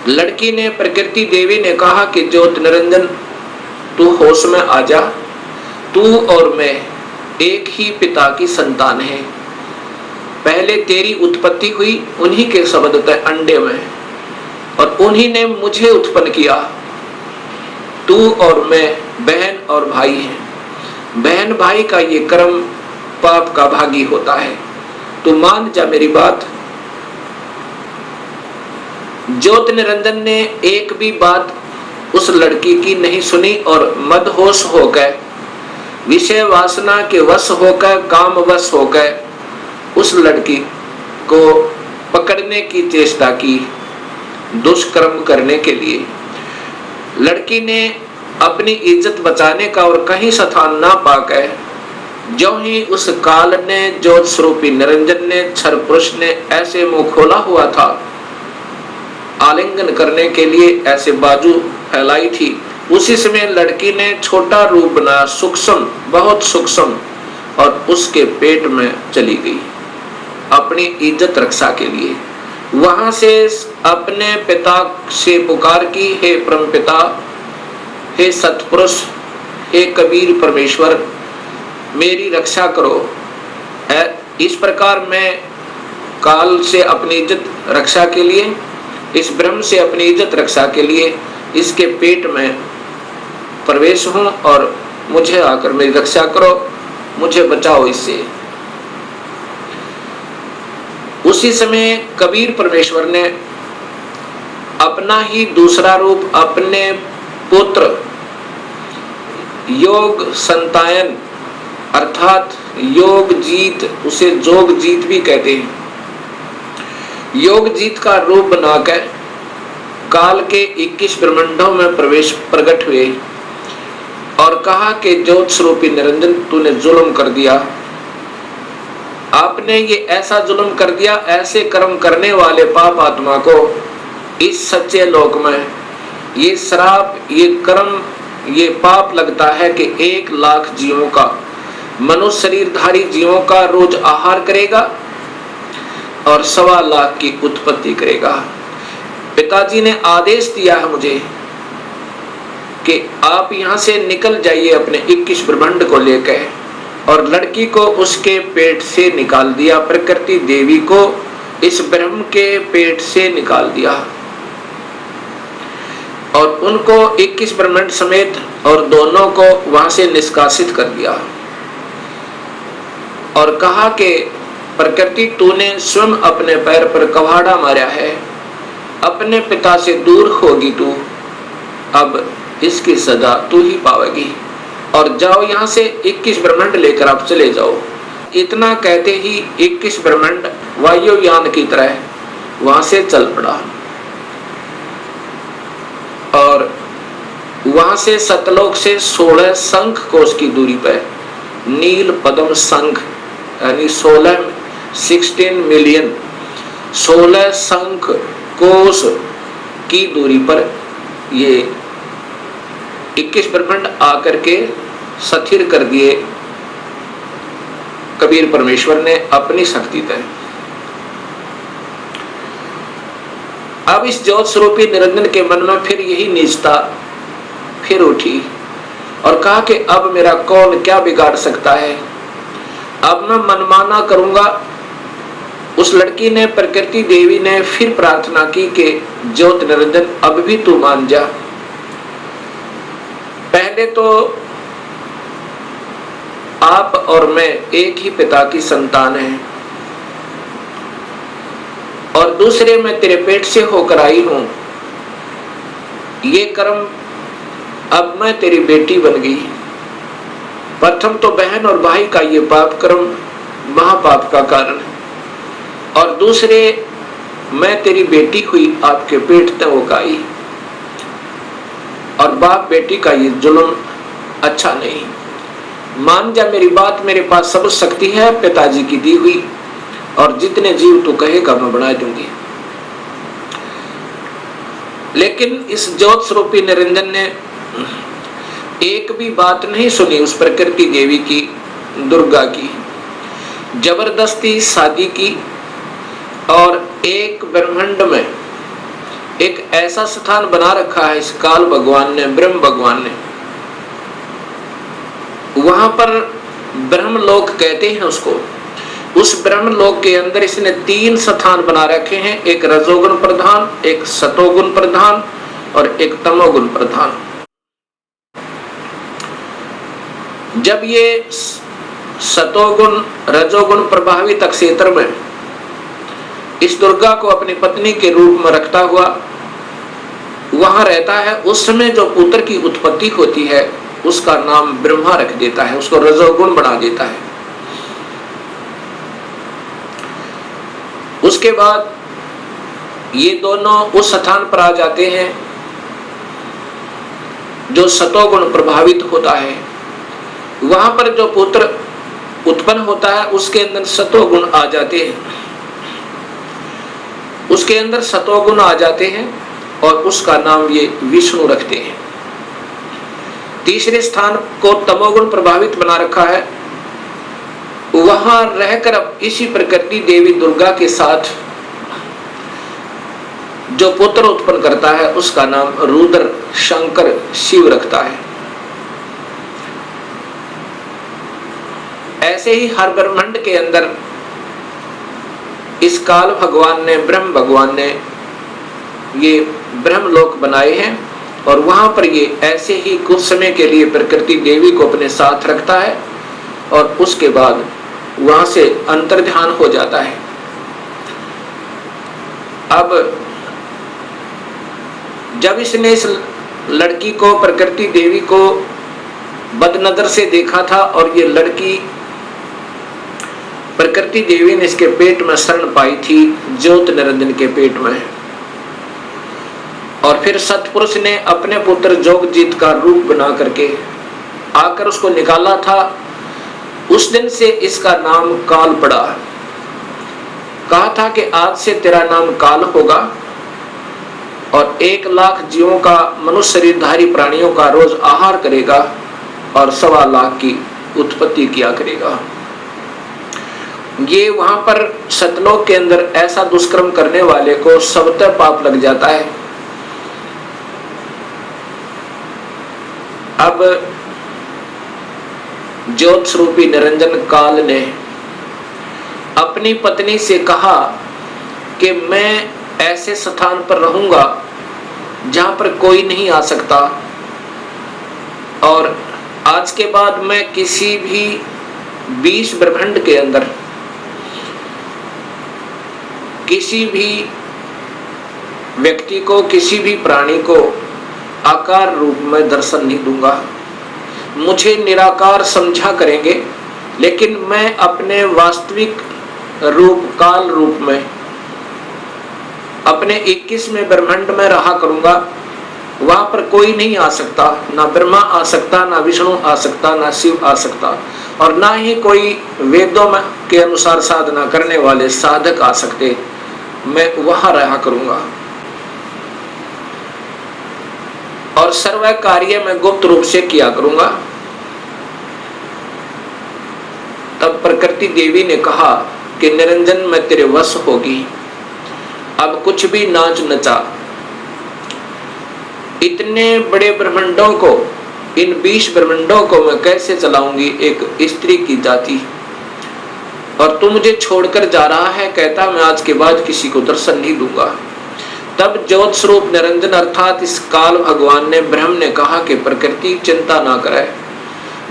लड़की ने, प्रकृति देवी ने कहा कि ज्योत निरंजन तू होश में आ जा, तू और मैं एक ही पिता की संतान है। पहले तेरी उत्पत्ति हुई उन्हीं के शब्द तय अंडे में, और उन्हीं ने मुझे उत्पन्न किया। तू और मैं बहन और भाई हैं। बहन भाई का ये कर्म पाप का भागी होता है, तू मान जा मेरी बात। ज्योत निरंजन ने एक भी बात उस लड़की की नहीं सुनी और मदहोश होकर, विषय वासना के वश होकर, काम वश होकर उस लड़की को पकड़ने की चेष्टा की, दुष्कर्म करने के लिए। लड़की ने अपनी इज्जत बचाने का और कहीं स्थान ना पाकर, जो ही उस काल ने, ज्योत स्वरूपी निरंजन ने, क्षर पुरुष ने ऐसे मुंह खोला हुआ था आलिंगन करने के लिए, ऐसे बाजू फैलाई थी, उसी समय लड़की ने छोटा रूप बनाया, सूक्ष्म, बहुत सूक्ष्म, और उसके पेट में चली गई अपनी इज्जत रक्षा के लिए। वहां से अपने पिता से पुकार की, हे परम पिता, हे सतपुरुष, हे कबीर परमेश्वर, मेरी रक्षा करो। इस प्रकार मैं काल से अपनी इज्जत रक्षा के लिए, इस ब्रह्म से अपनी इज्जत रक्षा के लिए इसके पेट में प्रवेश हूं, और मुझे आकर मेरी रक्षा करो, मुझे बचाओ इससे। उसी समय कबीर परमेश्वर ने अपना ही दूसरा रूप अपने पुत्र योग संतायन अर्थात योग जीत, उसे जोग जीत भी कहते हैं, योग जीत का रूप बनाकर काल के 21 ब्रह्मांडों में प्रकट हुए और कहा कि ज्योत स्वरूपी निरंजन तूने जुल्म कर दिया, आपने ये ऐसा जुल्म कर दिया, ऐसे कर्म करने वाले पाप आत्मा को इस सच्चे लोक में ये श्राप, ये कर्म, ये पाप लगता है कि 1 लाख जीवों का मनुष्य शरीरधारी जीवों का रोज आहार करेगा और 1.25 लाख की उत्पत्ति करेगा। पिताजी ने आदेश दिया है मुझे कि आप यहां से निकल जाइए अपने 21 ब्रह्मांड को लेकर, और लड़की को उसके पेट से निकाल दिया। प्रकृति देवी को इस ब्रह्म के पेट से निकाल दिया और उनको 21 ब्रह्मांड समेत और दोनों को वहां से निष्कासित कर दिया और कहा कि प्रकृति तूने स्वयं अपने पैर पर कवाड़ा मारा है, अपने पिता से दूर होगी तू, अब इसकी सजा तू ही पावेगी और जाओ यहां से 21 ब्रह्मांड लेकर आप चले जाओ। इतना कहते ही 21 ब्रह्मांड वायुयान की तरह वहां से चल पड़ा और वहां से सतलोक से 16 शंख कोश की दूरी पर नील पद्म शंख यानी 16 मिलियन 16 शंख कोश की दूरी पर ये 21 ब्रह्मांड आकर के स्थिर कर दिए कबीर परमेश्वर ने अपनी शक्ति तय। अब इस ज्योत स्वरूपी निरंजन के मन में फिर यही नीचता फिर उठी और कहा कि अब मेरा कौन क्या बिगाड़ सकता है, अब मैं मनमाना करूंगा। उस लड़की ने, प्रकृति देवी ने फिर प्रार्थना की कि ज्योत निरंजन अब भी तू मान जा। पहले तो आप और मैं एक ही पिता की संतान हैं और दूसरे मैं तेरे पेट से होकर आई हूं। ये कर्म अब मैं तेरी बेटी बन गई। प्रथम तो बहन और भाई का ये पाप कर्म महापाप का कारण है और दूसरे मैं तेरी बेटी हुई आपके पेट तक होकर आई और बाप बेटी का ये जुल्म अच्छा नहीं। मान जा मेरी बात, मेरे पास सब शक्ति है पिताजी की दी हुई और जितने जीव तू कहेगा मैं बना दूंगी। लेकिन इस ज्योत स्वरूपी निरंजन ने एक भी बात नहीं सुनी उस प्रकृति देवी की, दुर्गा की। जबरदस्ती शादी की और एक ब्रह्मांड में एक ऐसा स्थान बना रखा है इस काल भगवान ने, ब्रह्म भगवान ने। वहां पर ब्रह्मलोक कहते हैं उसको। उस ब्रह्मलोक के अंदर इसने 3 स्थान बना रखे हैं, एक रजोगुण प्रधान, एक सतोगुण प्रधान और एक तमोगुण प्रधान। जब ये सतोगुण रजोगुण प्रभावित क्षेत्र में इस दुर्गा को अपनी पत्नी के रूप में रखता हुआ वहां रहता है, उस समय जो पुत्र की उत्पत्ति होती है उसका नाम ब्रह्मा रख देता है, उसको रजोगुण बना देता है। उसके बाद ये दोनों उस स्थान पर आ जाते हैं जो सतोगुण प्रभावित होता है। वहां पर जो पुत्र उत्पन्न होता है उसके अंदर सतोगुण आ जाते हैं, उसके अंदर सतोगुण आ जाते हैं और उसका नाम ये विष्णु रखते हैं। तीसरे स्थान को तमोगुण प्रभावित बना रखा है, वहां रहकर अब इसी प्रकृति देवी दुर्गा के साथ जो पुत्र उत्पन्न करता है उसका नाम रुद्र शंकर शिव रखता है। ऐसे ही हर ब्रह्मांड के अंदर इस काल भगवान ने, ब्रह्म भगवान ने ये ब्रह्मलोक बनाए हैं और वहां पर ये ऐसे ही कुछ समय के लिए प्रकृति देवी को अपने साथ रखता है और उसके बाद वहां से अंतर्ध्यान हो जाता है। अब जब इसने इस लड़की को, प्रकृति देवी को बदनजर से देखा था और ये लड़की प्रकृति देवी ने इसके पेट में शरण पाई थी, ज्योत निरंजन के पेट में, और फिर सतपुरुष ने अपने पुत्र जोगजीत का रूप बना करके आकर उसको निकाला था। उस दिन से इसका नाम काल पड़ा। कहा था कि आज से तेरा नाम काल होगा और 1 लाख जीवों का, मनुष्य शरीरधारी प्राणियों का रोज आहार करेगा और 1.25 लाख की उत्पत्ति किया करेगा। ये वहां पर सतलोक के अंदर ऐसा दुष्कर्म करने वाले को स्वतः पाप लग जाता है। अब ज्योत स्वरूपी निरंजन काल ने अपनी पत्नी से कहा कि मैं ऐसे स्थान पर रहूंगा जहां पर कोई नहीं आ सकता, और आज के बाद मैं किसी भी 20 ब्रह्मांड के अंदर किसी भी व्यक्ति को, किसी भी प्राणी को आकार रूप में दर्शन नहीं दूंगा। मुझे निराकार समझा करेंगे, लेकिन मैं अपने वास्तविक रूप, काल रूप में, अपने 21वें ब्रह्मांड में रहा करूंगा। वहां पर कोई नहीं आ सकता, ना ब्रह्मा आ सकता, ना विष्णु आ सकता, ना शिव आ सकता, और ना ही कोई वेदों में के अनुसार साधना करने वाले साधक आ सकते। मैं वहां रहा करूंगा और सर्व कार्य मैं गुप्त रूप से किया करूंगा। तब प्रकृति देवी ने कहा कि निरंजन मैं तेरे वश होगी, अब कुछ भी नाच नचा। इतने बड़े ब्रह्मांडों को, इन 20 ब्रह्मांडों को मैं कैसे चलाऊंगी एक स्त्री की जाति, और तू मुझे छोड़कर जा रहा है, कहता मैं आज के बाद किसी को दर्शन नहीं दूंगा। तब ज्योत स्वरूप निरंजन अर्थात इस काल भगवान ने, ब्रह्म ने कहा कि प्रकृति चिंता ना करे,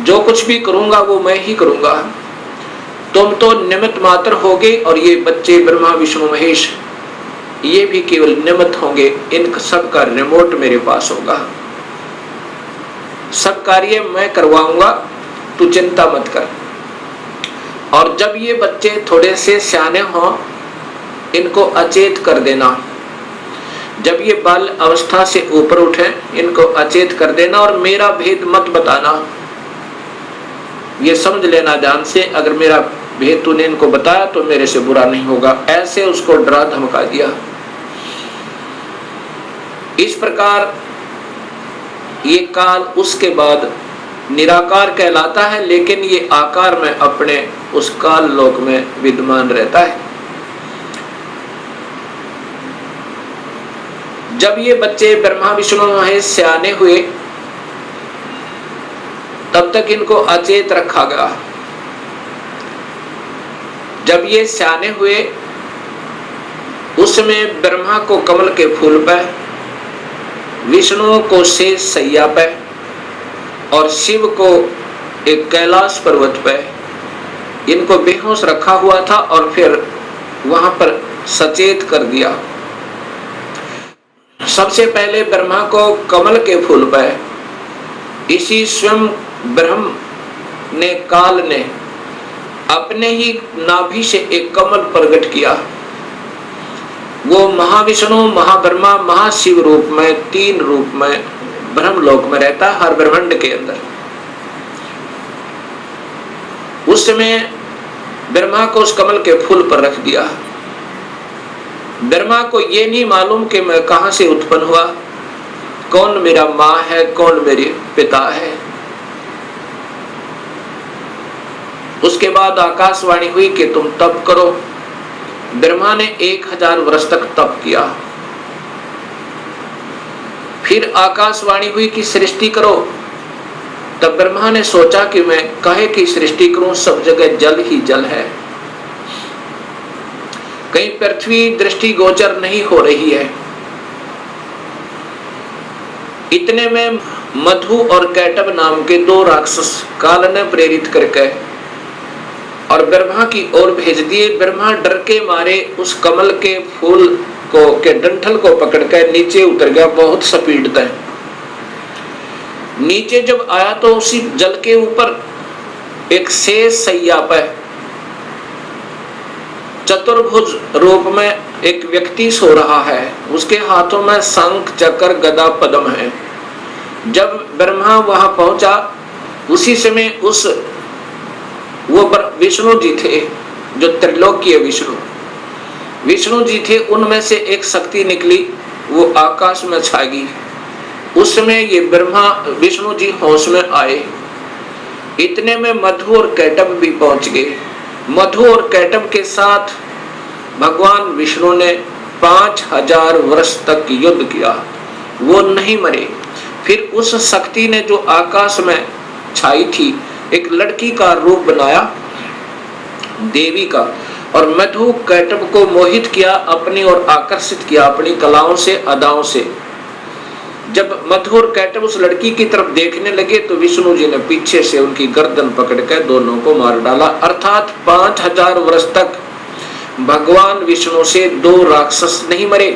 जो कुछ भी करूंगा वो मैं ही करूंगा, तुम तो निमित्त मात्र होगे, और ये बच्चे ब्रह्मा विष्णु महेश ये भी केवल निमित्त होंगे। इन सब का रिमोट मेरे पास होगा, सब कार्य मैं करवाऊंगा, तू चिंता मत कर। और जब ये बच्चे थोड़े से सियाने हों, इनको अचेत कर देना। जब ये बाल अवस्था से ऊपर उठे, इनको अचेत कर देना और मेरा भेद मत बताना। ये समझ लेना ध्यान से, अगर मेरा भेद तूने इनको बताया तो मेरे से बुरा नहीं होगा। ऐसे उसको डरा धमका दिया। इस प्रकार ये काल उसके बाद निराकार कहलाता है, लेकिन ये आकार में अपने उस काल लोक में विद्यमान रहता है। जब ये बच्चे ब्रह्मा विष्णु महेश सियाने हुए, तब तक इनको अचेत रखा गया। जब ये सियाने हुए, उसमें ब्रह्मा को कमल के फूल पे, विष्णु को शेष सैया पे, और शिव को एक कैलाश पर्वत पे इनको बेहोश रखा हुआ था, और फिर वहां पर सचेत कर दिया। सबसे पहले ब्रह्मा को कमल के फूल पे इसी स्वयं ब्रह्म ने, काल ने अपने ही नाभि से एक कमल प्रकट किया। वो महाविष्णु, महाब्रह्मा, महाशिव रूप में, 3 रूप में ब्रह्मलोक में रहता है, हर ब्रह्मांड के अंदर। उस समय ब्रह्मा को उस कमल के फूल पर रख दिया। ब्रह्मा को ये नहीं मालूम कि मैं कहां से उत्पन्न हुआ, कौन मेरा माँ है, कौन मेरे पिता है। उसके बाद आकाशवाणी हुई कि तुम तप करो। ब्रह्मा ने 1000 वर्ष तक तप किया। फिर आकाशवाणी हुई कि सृष्टि करो। तब ब्रह्मा ने सोचा कि मैं काहे की सृष्टि करूं, सब जगह जल ही जल है, कहीं पृथ्वी दृष्टि गोचर नहीं हो रही है। इतने में मधु और कैटब नाम के 2 राक्षस काल ने प्रेरित करके और ब्रह्मा की ओर भेज दिए। ब्रह्मा डर के मारे उस कमल के फूल को के डंठल को पकड़कर नीचे उतर गया, बहुत स्पीड तक। नीचे जब आया तो उसी जल के ऊपर एक शेष सैया पर चतुर्भुज रूप में एक व्यक्ति सो रहा है। उसके हाथों में शंख, चक्र, गदा, पद्म है। जब ब्रह्मा वहां पहुंचा, उसी समय उस वो विष्णु जी थे, जो त्रिलोकीय विष्णु जी थे, उनमें से एक शक्ति निकली, वो आकाश में छा गई। उस समय ये ब्रह्मा विष्णु जी होश में आए इतने में मधु और कैटभ भी पहुंच गए। मधु और कैटभ के साथ भगवान विष्णु ने 5000 वर्ष तक युद्ध किया, वो नहीं मरे। फिर उस शक्ति ने जो आकाश में छाई थी, एक लड़की का रूप बनाया, देवी का, और मधु कैटभ को मोहित किया, अपनी ओर आकर्षित किया अपनी कलाओं से, अदाओं से। जब मधु और कैटभ उस लड़की की तरफ देखने लगे तो विष्णु जी ने पीछे से उनकी गर्दन पकड़कर दोनों को मार डाला। अर्थात 5000 वर्ष तक भगवान विष्णु से 2 राक्षस नहीं मरे।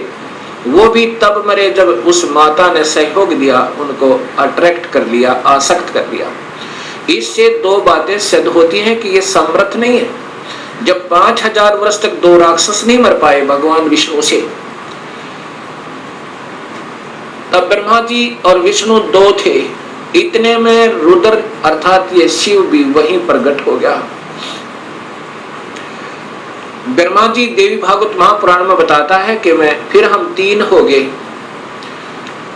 वो भी तब मरे जब उस माता ने सहयोग दिया, उनको अट्रैक्ट कर लिया, आसक्त कर लिया। इससे 2 बातें सिद्ध होती हैं कि ये समर्थ नहीं है। जब 5000 वर्ष तक 2 राक्षस नहीं मर पाए भगवान विष्णु से, तब ब्रह्मा जी और विष्णु 2 थे। इतने में रुद्र अर्थात ये शिव भी वहीं प्रकट हो गया। ब्रह्मा जी देवी भागवत महापुराण में बताता है कि फिर हम 3 हो गए,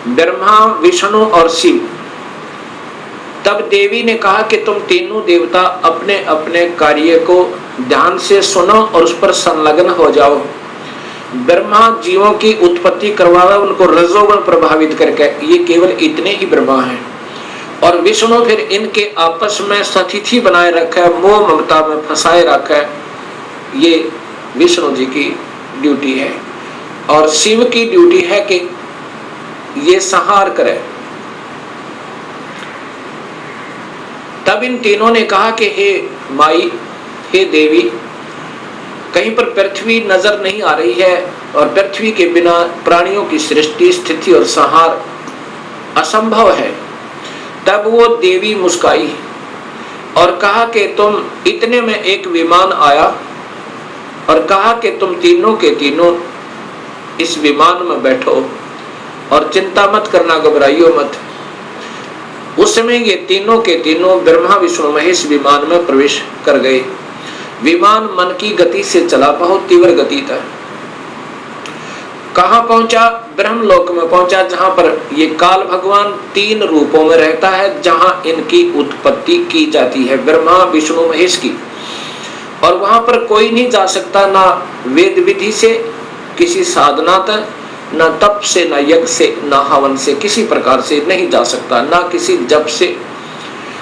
ब्रह्मा, विष्णु और शिव। तब देवी ने कहा कि तुम तीनों देवता अपने अपने कार्य को ध्यान से सुनो और उस पर संलग्न हो जाओ। ब्रह्मा जीवों की उत्पत्ति करवावे, उनको रजोगुण प्रभावित करके, ये केवल इतने ही ब्रह्मा हैं। और विष्णु फिर इनके आपस में सतिथि बनाए रखा है, मोह ममता में फंसाए रखा है, ये विष्णु जी की ड्यूटी है। और शिव की ड्यूटी है कि ये संहार करे। तब इन तीनों ने कहा कि हे माई, हे देवी, कहीं पर पृथ्वी नजर नहीं आ रही है और पृथ्वी के बिना प्राणियों की सृष्टि, स्थिति और संहार असंभव है। तब वो देवी मुस्काई और कहा कि तुम, इतने में एक विमान आया और कहा कि तुम तीनों के तीनों इस विमान में बैठो और चिंता मत करना, घबराइयो मत। उस समय ये तीनों के तीनों ब्रह्मा विष्णु महेश विमान में प्रवेश कर गए। विमान मन की गति से चला, बहुत तीव्र गति था। कहां पहुंचा? ब्रह्मलोक में पहुंचा, जहां पर ये काल भगवान 3 रूपों में रहता है, जहां इनकी उत्पत्ति की जाती है, ब्रह्मा विष्णु महेश की। और वहां पर कोई नहीं जा सकता, ना वेद विधि से, किसी साधना तक, ना तप से, ना यज्ञ से, ना हवन से, किसी प्रकार से नहीं जा सकता, ना किसी जप से।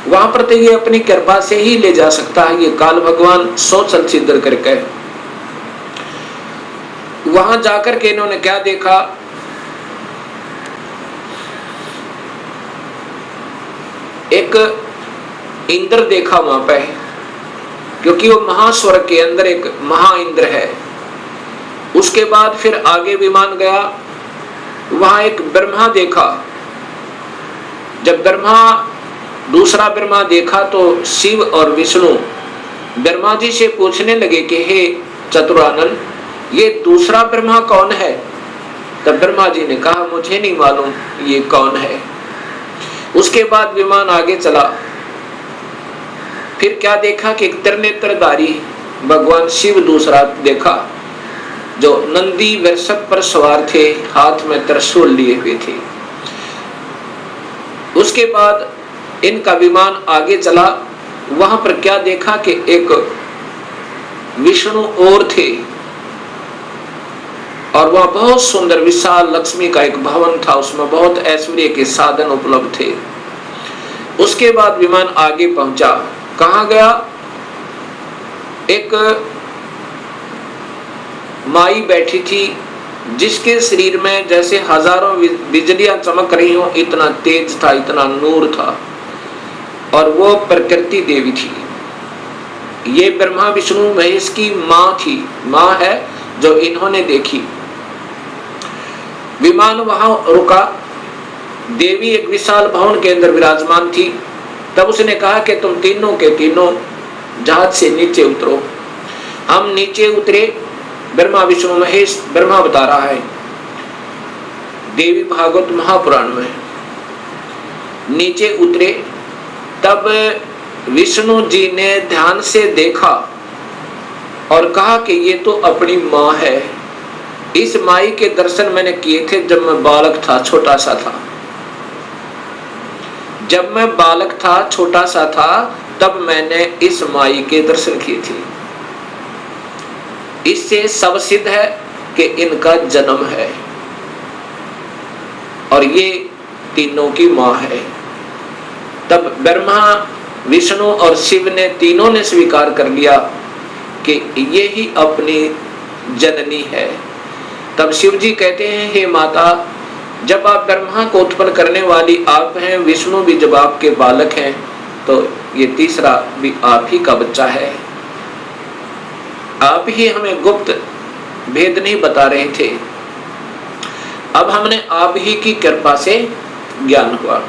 वहां पर तो ये अपनी कृपा से ही ले जा सकता है, ये काल भगवान सोचल सिद्ध करके। वहां जाकर के इन्होंने क्या देखा? एक इंद्र देखा वहां पे, क्योंकि वो महास्वर्ग के अंदर एक महा इंद्र है। उसके बाद फिर आगे विमान गया, वहां एक ब्रह्मा देखा। जब दूसरा ब्रह्मा देखा तो शिव और विष्णु ब्रह्मा जी से पूछने लगे कि हे चतुरानन, ये दूसरा ब्रह्मा कौन है? तब ब्रह्मा जी ने कहा, मुझे नहीं मालूम ये कौन है। उसके बाद विमान आगे चला। फिर क्या देखा कि एक त्रिनेत्रधारी भगवान शिव दूसरा देखा, जो नंदी वृषभ पर सवार थे, हाथ में त्रिशूल लिए हुए थे। उसके बाद इनका विमान आगे चला। वहां पर क्या देखा कि एक विष्णु और थे, और वह बहुत सुंदर विशाल लक्ष्मी का एक भवन था, उसमें बहुत ऐश्वर्य के साधन उपलब्ध थे। उसके बाद विमान आगे पहुंचा। कहां गया? एक माई बैठी थी, जिसके शरीर में जैसे हजारों बिजलियां चमक रही हो, इतना तेज था, इतना नूर था, और वो प्रकृति देवी थी। ये ब्रह्मा विष्णु महेश की मां थी, मां है जो इन्होंने देखी। विमान वहां रुका। देवी एक विशाल भवन के अंदर विराजमान थी। तब उसने कहा कि तुम तीनों के तीनों जहाज से नीचे उतरो। हम नीचे उतरे। ब्रह्मा विष्णु महेश, ब्रह्मा बता रहा है देवी भागवत महापुराण में, नीचे उतरे। तब विष्णु जी ने ध्यान से देखा और कहा कि ये तो अपनी मां है। इस माई के दर्शन मैंने किए थे जब मैं बालक था, छोटा सा था। जब मैं बालक था, छोटा सा था, तब मैंने इस माई के दर्शन किए थे। इससे सब सिद्ध है कि इनका जन्म है और ये तीनों की मां है। तब ब्रह्मा, विष्णु और शिव ने तीनों ने स्वीकार कर लिया कि ये ही अपनी जननी है। तब शिव जी कहते हैं, हे माता, जब आप ब्रह्मा को उत्पन्न करने वाली आप हैं, विष्णु भी जब आपके बालक हैं, तो ये तीसरा भी आप ही का बच्चा है। आप ही हमें गुप्त भेद नहीं बता रहे थे, अब हमने आप ही की कृपा से ज्ञान हुआ।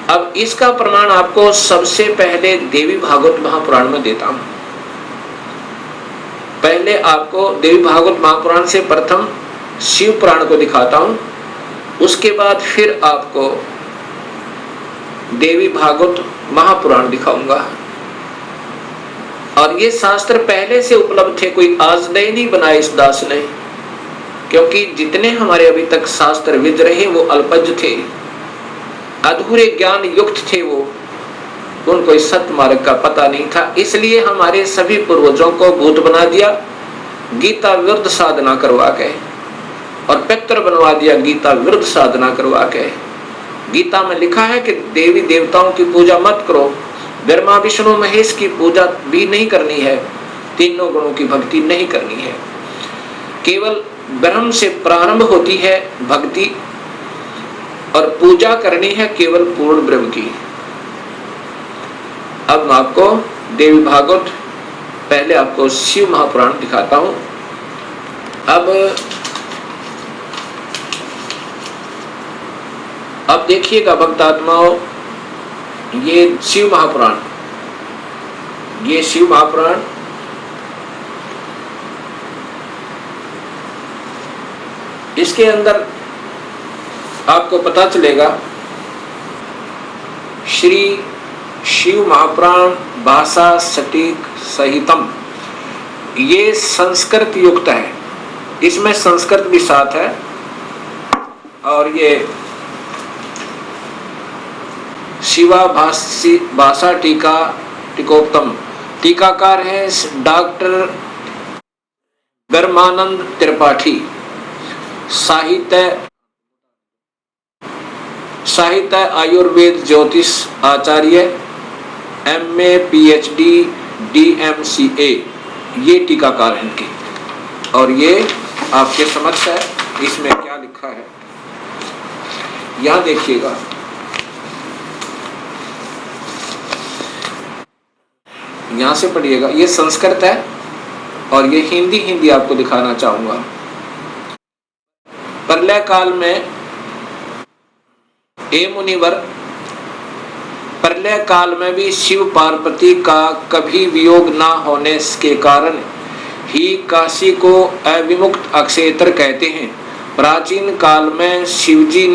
अब इसका प्रमाण आपको सबसे पहले देवी भागवत महापुराण में देता हूं। पहले आपको देवी भागवत महापुराण से प्रथम शिव पुराण को दिखाता हूं, उसके बाद फिर आपको देवी भागवत महापुराण दिखाऊंगा। और ये शास्त्र पहले से उपलब्ध थे, कोई आज नए नहीं बनाए इस दास ने, क्योंकि जितने हमारे अभी तक शास्त्र विद रहे वो अल्पज थे, अधूरे ज्ञान युक्त थे, वो उनको इस सत्य मार्ग का पता नहीं था। इसलिए हमारे सभी पूर्वजों को भूत बना दिया गीता विरुद्ध साधना करवा के, और पितर बनवा दिया गीता विरुद्ध साधना करवा के। गीता में लिखा है कि देवी देवताओं की पूजा मत करो, ब्रह्मा विष्णु महेश की पूजा भी नहीं करनी है, तीनों गुणों की भक्ति नहीं करनी है, केवल ब्रह्म से प्रारंभ होती है भक्ति, और पूजा करनी है केवल पूर्ण ब्रह्म की। अब मैं आपको देवी भागवत, पहले आपको शिव महापुराण दिखाता हूं। अब देखिएगा भक्तात्माओं, ये शिव महापुराण, ये शिव महापुराण इसके अंदर आपको पता चलेगा श्री शिव महापुराण भाषा सटीक सहितम, ये संस्कृत युक्त है, इसमें संस्कृत भी साथ है। और ये शिवा भाषा टीका टीकोत्तम, टीकाकार है डॉक्टर गर्मानंद त्रिपाठी, साहित्य आयुर्वेद ज्योतिष आचार्य, MA PhD DMCA, ये टीकाकार है इनके। और ये आपके समक्ष है, इसमें क्या लिखा है यहां देखिएगा। यहां से पढ़िएगा, ये संस्कृत है और ये हिंदी आपको दिखाना चाहूंगा। प्रलय काल में मुनिवर, प्रलय काल में भी शिव पार्वती का कभी वियोग ना होने के कारण ही काशी को अविमुक्त अक्षेत्र कहते हैं। प्राचीन काल में शिवजी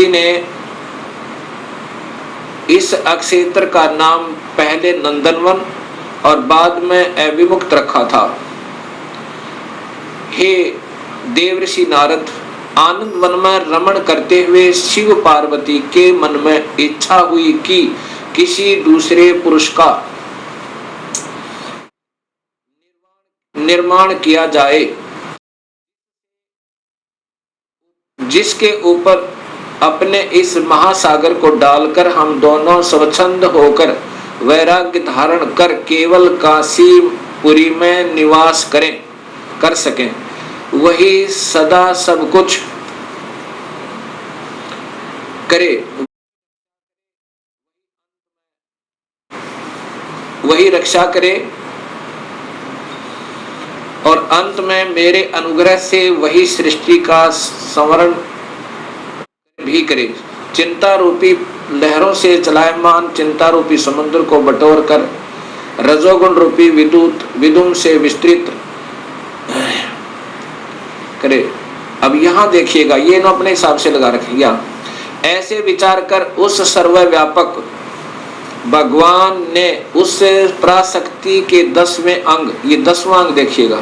ने इस अक्षेत्र का नाम पहले नंदनवन और बाद में अविमुक्त रखा था। हे देवर्षि नारद, आनंद वन में रमण करते हुए शिव पार्वती के मन में इच्छा हुई कि किसी दूसरे पुरुष का निर्माण किया जाए, जिसके ऊपर अपने इस महासागर को डालकर हम दोनों स्वच्छंद होकर वैराग्य धारण कर केवल काशीपुरी में निवास कर सकें। वही सदा सब कुछ करे, वही रक्षा करे और अंत में मेरे अनुग्रह से वही सृष्टि का संवरण भी करे। चिंता रूपी लहरों से चलायमान चिंता रूपी समुद्र को बटोर कर रजोगुण रूपी विदुम से विस्तृत करे। अब यहां देखिएगा, ये ना अपने हिसाब से लगा रखेंगे। ऐसे विचार कर उस सर्वव्यापक भगवान ने उस पराशक्ति के 10वें अंग, ये 10वां अंग देखिएगा,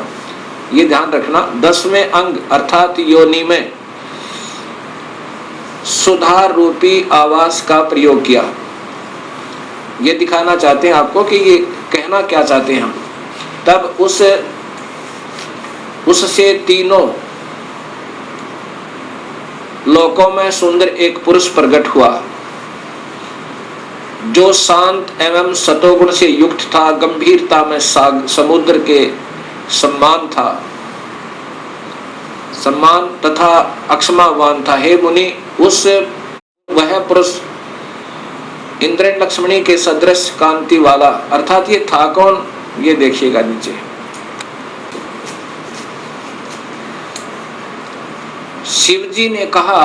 ये ध्यान रखना, 10वें अंग अर्थात योनि में सुधार रूपी आवास का प्रयोग किया। ये दिखाना चाहते हैं आपको कि ये कहना क्या चाहते हैं हम। तब उससे तीनों लोकों में सुंदर एक पुरुष प्रकट हुआ, जो शांत एवं सतोगुण से युक्त था, गंभीरता में समुद्र के सम्मान तथा अक्षमावान था। हे मुनि, वह पुरुष इंद्र लक्ष्मणी के सदृश कांति वाला, अर्थात ये था कौन, ये देखिएगा नीचे। शिवजी ने कहा,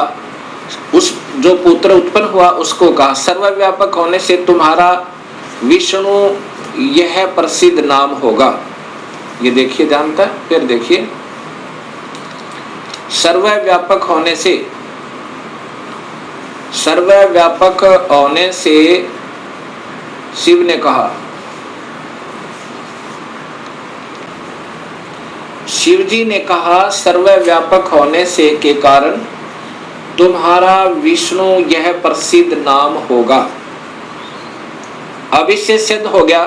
उस जो पुत्र उत्पन्न हुआ उसको कहा, सर्वव्यापक होने से तुम्हारा विष्णु यह प्रसिद्ध नाम होगा। ये देखिए जानता है, फिर देखिए, सर्वव्यापक होने से शिव ने कहा, शिवजी ने कहा, सर्वव्यापक होने से के कारण तुम्हारा विष्णु यह प्रसिद्ध नाम होगा। अब इससे सिद्ध हो गया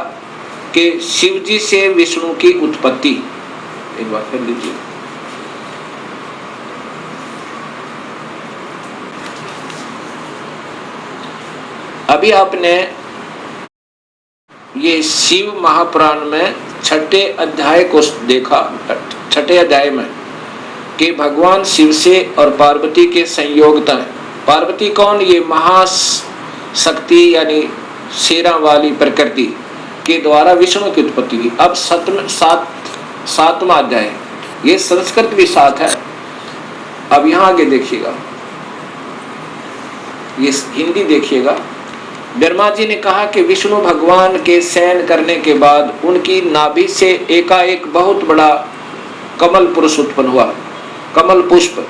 कि शिवजी से विष्णु की उत्पत्ति। एक बार फिर लीजिए, अभी आपने ये शिव महापुराण में छठे अध्याय को देखा, छठे अध्याय में कि भगवान शिव से और पार्वती के संयोगता है। पार्वती कौन, ये महाशक्ति यानी शेरा वाली प्रकृति के द्वारा विष्णु की उत्पत्ति की। अब सातवां अध्याय, ये संस्कृत भी साथ है। अब यहाँ आगे देखिएगा, ये हिंदी देखिएगा। ब्रह्मा जी ने कहा कि विष्णु भगवान के शयन करने के बाद उनकी नाभि से एकाएक बहुत बड़ा कमल पुरुष उत्पन्न हुआ, कमल पुष्प।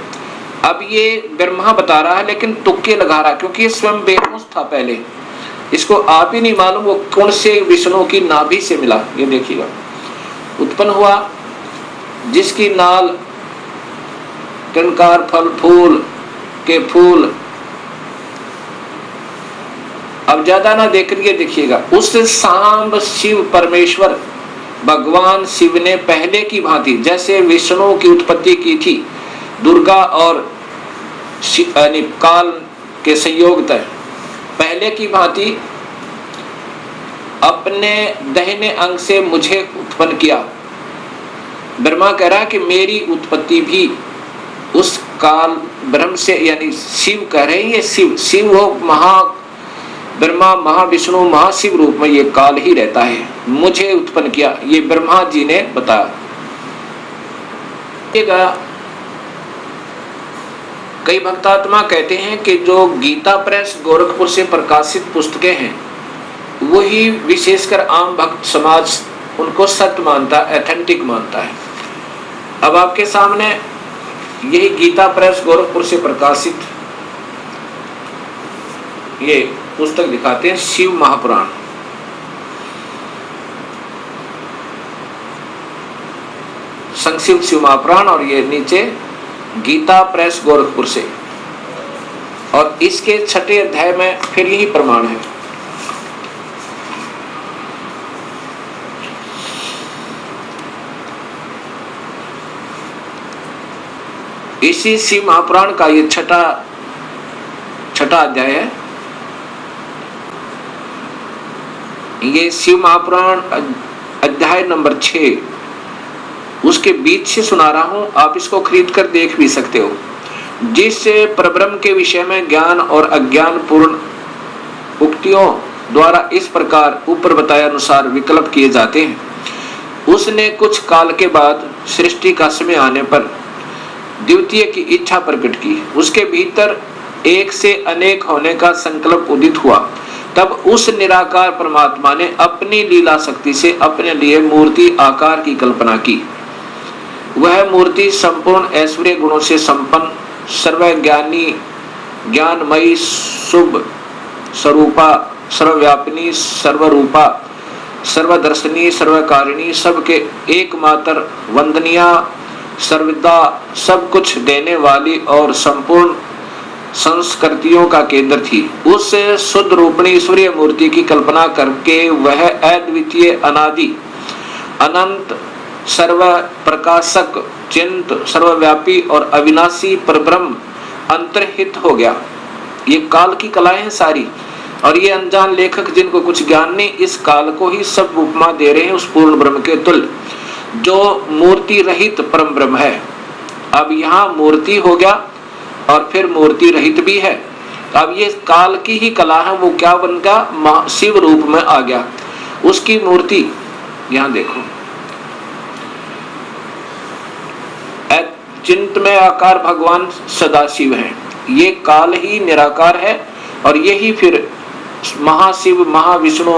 अब ये ब्रह्मा बता रहा है लेकिन तुक्के लगा रहा, क्योंकि ये स्वयं बेहोश था पहले, इसको आप ही नहीं मालूम वो कौन से विष्णु की नाभि से मिला। ये देखिएगा, उत्पन्न हुआ जिसकी नाल टंकार फल फूल के फूल। अब ज्यादा ना देख रही है, देखिएगा, उस सांब शिव परमेश्वर भगवान शिव ने पहले की भांति जैसे विष्णु की उत्पत्ति की थी, दुर्गा और काल के संयोग तय, पहले की भांति अपने दाहिने अंग से मुझे उत्पन्न किया। ब्रह्मा कह रहा कि मेरी उत्पत्ति भी उस काल ब्रह्म से, यानी शिव कह रहे हैं, ये शिव वो ब्रह्मा महाविष्णु महाशिव रूप में ये काल ही रहता है, मुझे उत्पन्न किया, ये ब्रह्मा जी ने बताया। कई भक्तात्मा कहते हैं कि जो गीता प्रेस गोरखपुर से प्रकाशित पुस्तकें हैं वही विशेषकर आम भक्त समाज उनको सत्य मानता, एथेंटिक मानता है। अब आपके सामने यही गीता प्रेस गोरखपुर से प्रकाशित ये पुस्तक दिखाते हैं, शिव महापुराण। संक्षिप्त शिव महापुराण, और ये नीचे गीता प्रेस गोरखपुर से, और इसके छठे अध्याय में फिर यही प्रमाण है। इसी शिव महापुराण का ये छठा अध्याय है। ये शिव महापुराण अध्याय नंबर 6, उसके बीच से सुना रहा हूं, आप इसको खरीद कर देख भी सकते हो। जिससे परब्रह्म के विषय में ज्ञान और अज्ञान पूर्ण उक्तियों द्वारा इस प्रकार ऊपर बताए अनुसार विकल्प किए जाते हैं। उसने कुछ काल के बाद सृष्टि का समय आने पर द्वितीय की इच्छा प्रकट की, उसके भीतर एक से अनेक होने का संकल्प उदित हुआ। तब उस निराकार परमात्मा ने अपनी लीला शक्ति से अपने लिए मूर्ति आकार की कल्पना की। वह मूर्ति संपूर्ण ऐश्वर्य गुणों से संपन्न, सर्वज्ञानी, ज्ञानमयी, शुभ स्वरूपा, सर्वव्यापिनी, सर्वरूपा, सर्वदर्शनी, सर्वकारिणी, सबके एकमात्र वंदनीय, सर्वदा सब कुछ देने वाली और संपूर्ण संस्कृतियों का केंद्र थी। उस शुद्ध रूपणी ईश्वरीय मूर्ति की कल्पना करके वह अद्वितीय, अनादि, अनंत, सर्व प्रकाशक, चिंत, सर्वव्यापी और अविनाशी परब्रह्म अंतर्हित हो गया। ये काल की कलाएं हैं सारी, और ये अनजान लेखक जिनको कुछ ज्ञान नहीं, इस काल को ही सब उपमा दे रहे हैं उस पूर्ण ब्रह्म के तुल्य, जो मूर्ति रहित परम ब्रह्म है। अब यहाँ मूर्ति हो गया और फिर मूर्ति रहित भी है। अब ये काल की ही कला है, वो क्या बन गया, शिव रूप में आ गया। उसकी मूर्ति यहाँ देखो, चिंत में आकार भगवान सदाशिव है। ये काल ही निराकार है, और यही फिर महाशिव, महाविष्णु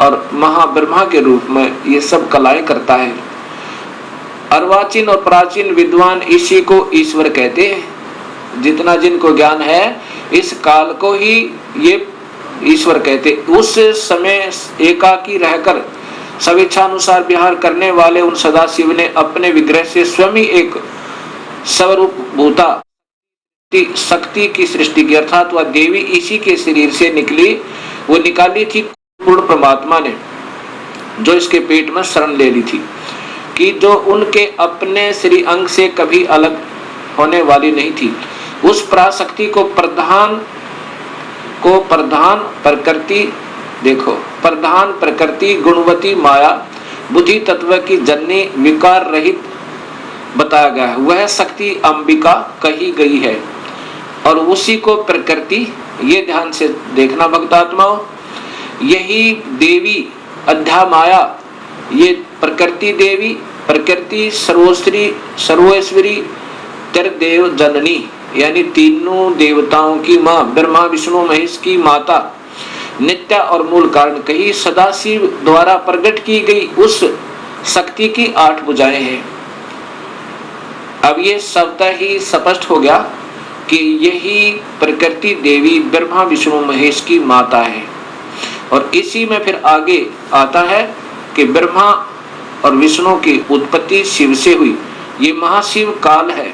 और महाब्रह्मा के रूप में ये सब कलाएं करता है। अर्वाचीन और प्राचीन विद्वान इसी को ईश्वर कहते हैं। जितना जिनको ज्ञान है, इस काल को ही ये ईश्वर कहते। उस समय एकाकी रहकर स्वेच्छानुसार विहार करने वाले उन सदाशिव ने अपने विग्रह से स्वयं ही एक स्वरूप भूता शक्ति की सृष्टि की, अर्थात वह देवी इसी के शरीर से निकली, वो निकाली थी पूर्ण परमात्मा ने, जो इसके पेट में शरण ले ली थी, कि जो उनके अपने श्री अंग से कभी अलग होने वाली नहीं थी। उस पराशक्ति को प्रधान प्रकृति, देखो, प्रधान प्रकृति गुणवती माया बुद्धि तत्व की जननी विकार रहित बताया गया है। वह शक्ति अंबिका कही गई है, और उसी को प्रकृति, ये ध्यान से देखना भक्तात्माओं, यही देवी अध्या माया, ये प्रकृति देवी, प्रकृति सर्वश्री सर्वेश्वरी त्रिदेव जननी, यानी तीनों देवताओं की माँ, ब्रह्मा विष्णु महेश की माता, नित्य और मूल कारण कही, सदाशिव द्वारा प्रकट की गई उस शक्ति की 8 भुजाएं हैं। अब ये शब्द ही स्पष्ट हो गया कि यही प्रकृति देवी ब्रह्मा विष्णु महेश की माता है। और इसी में फिर आगे आता है कि ब्रह्मा और विष्णु की उत्पत्ति शिव से हुई। ये महाशिव काल है,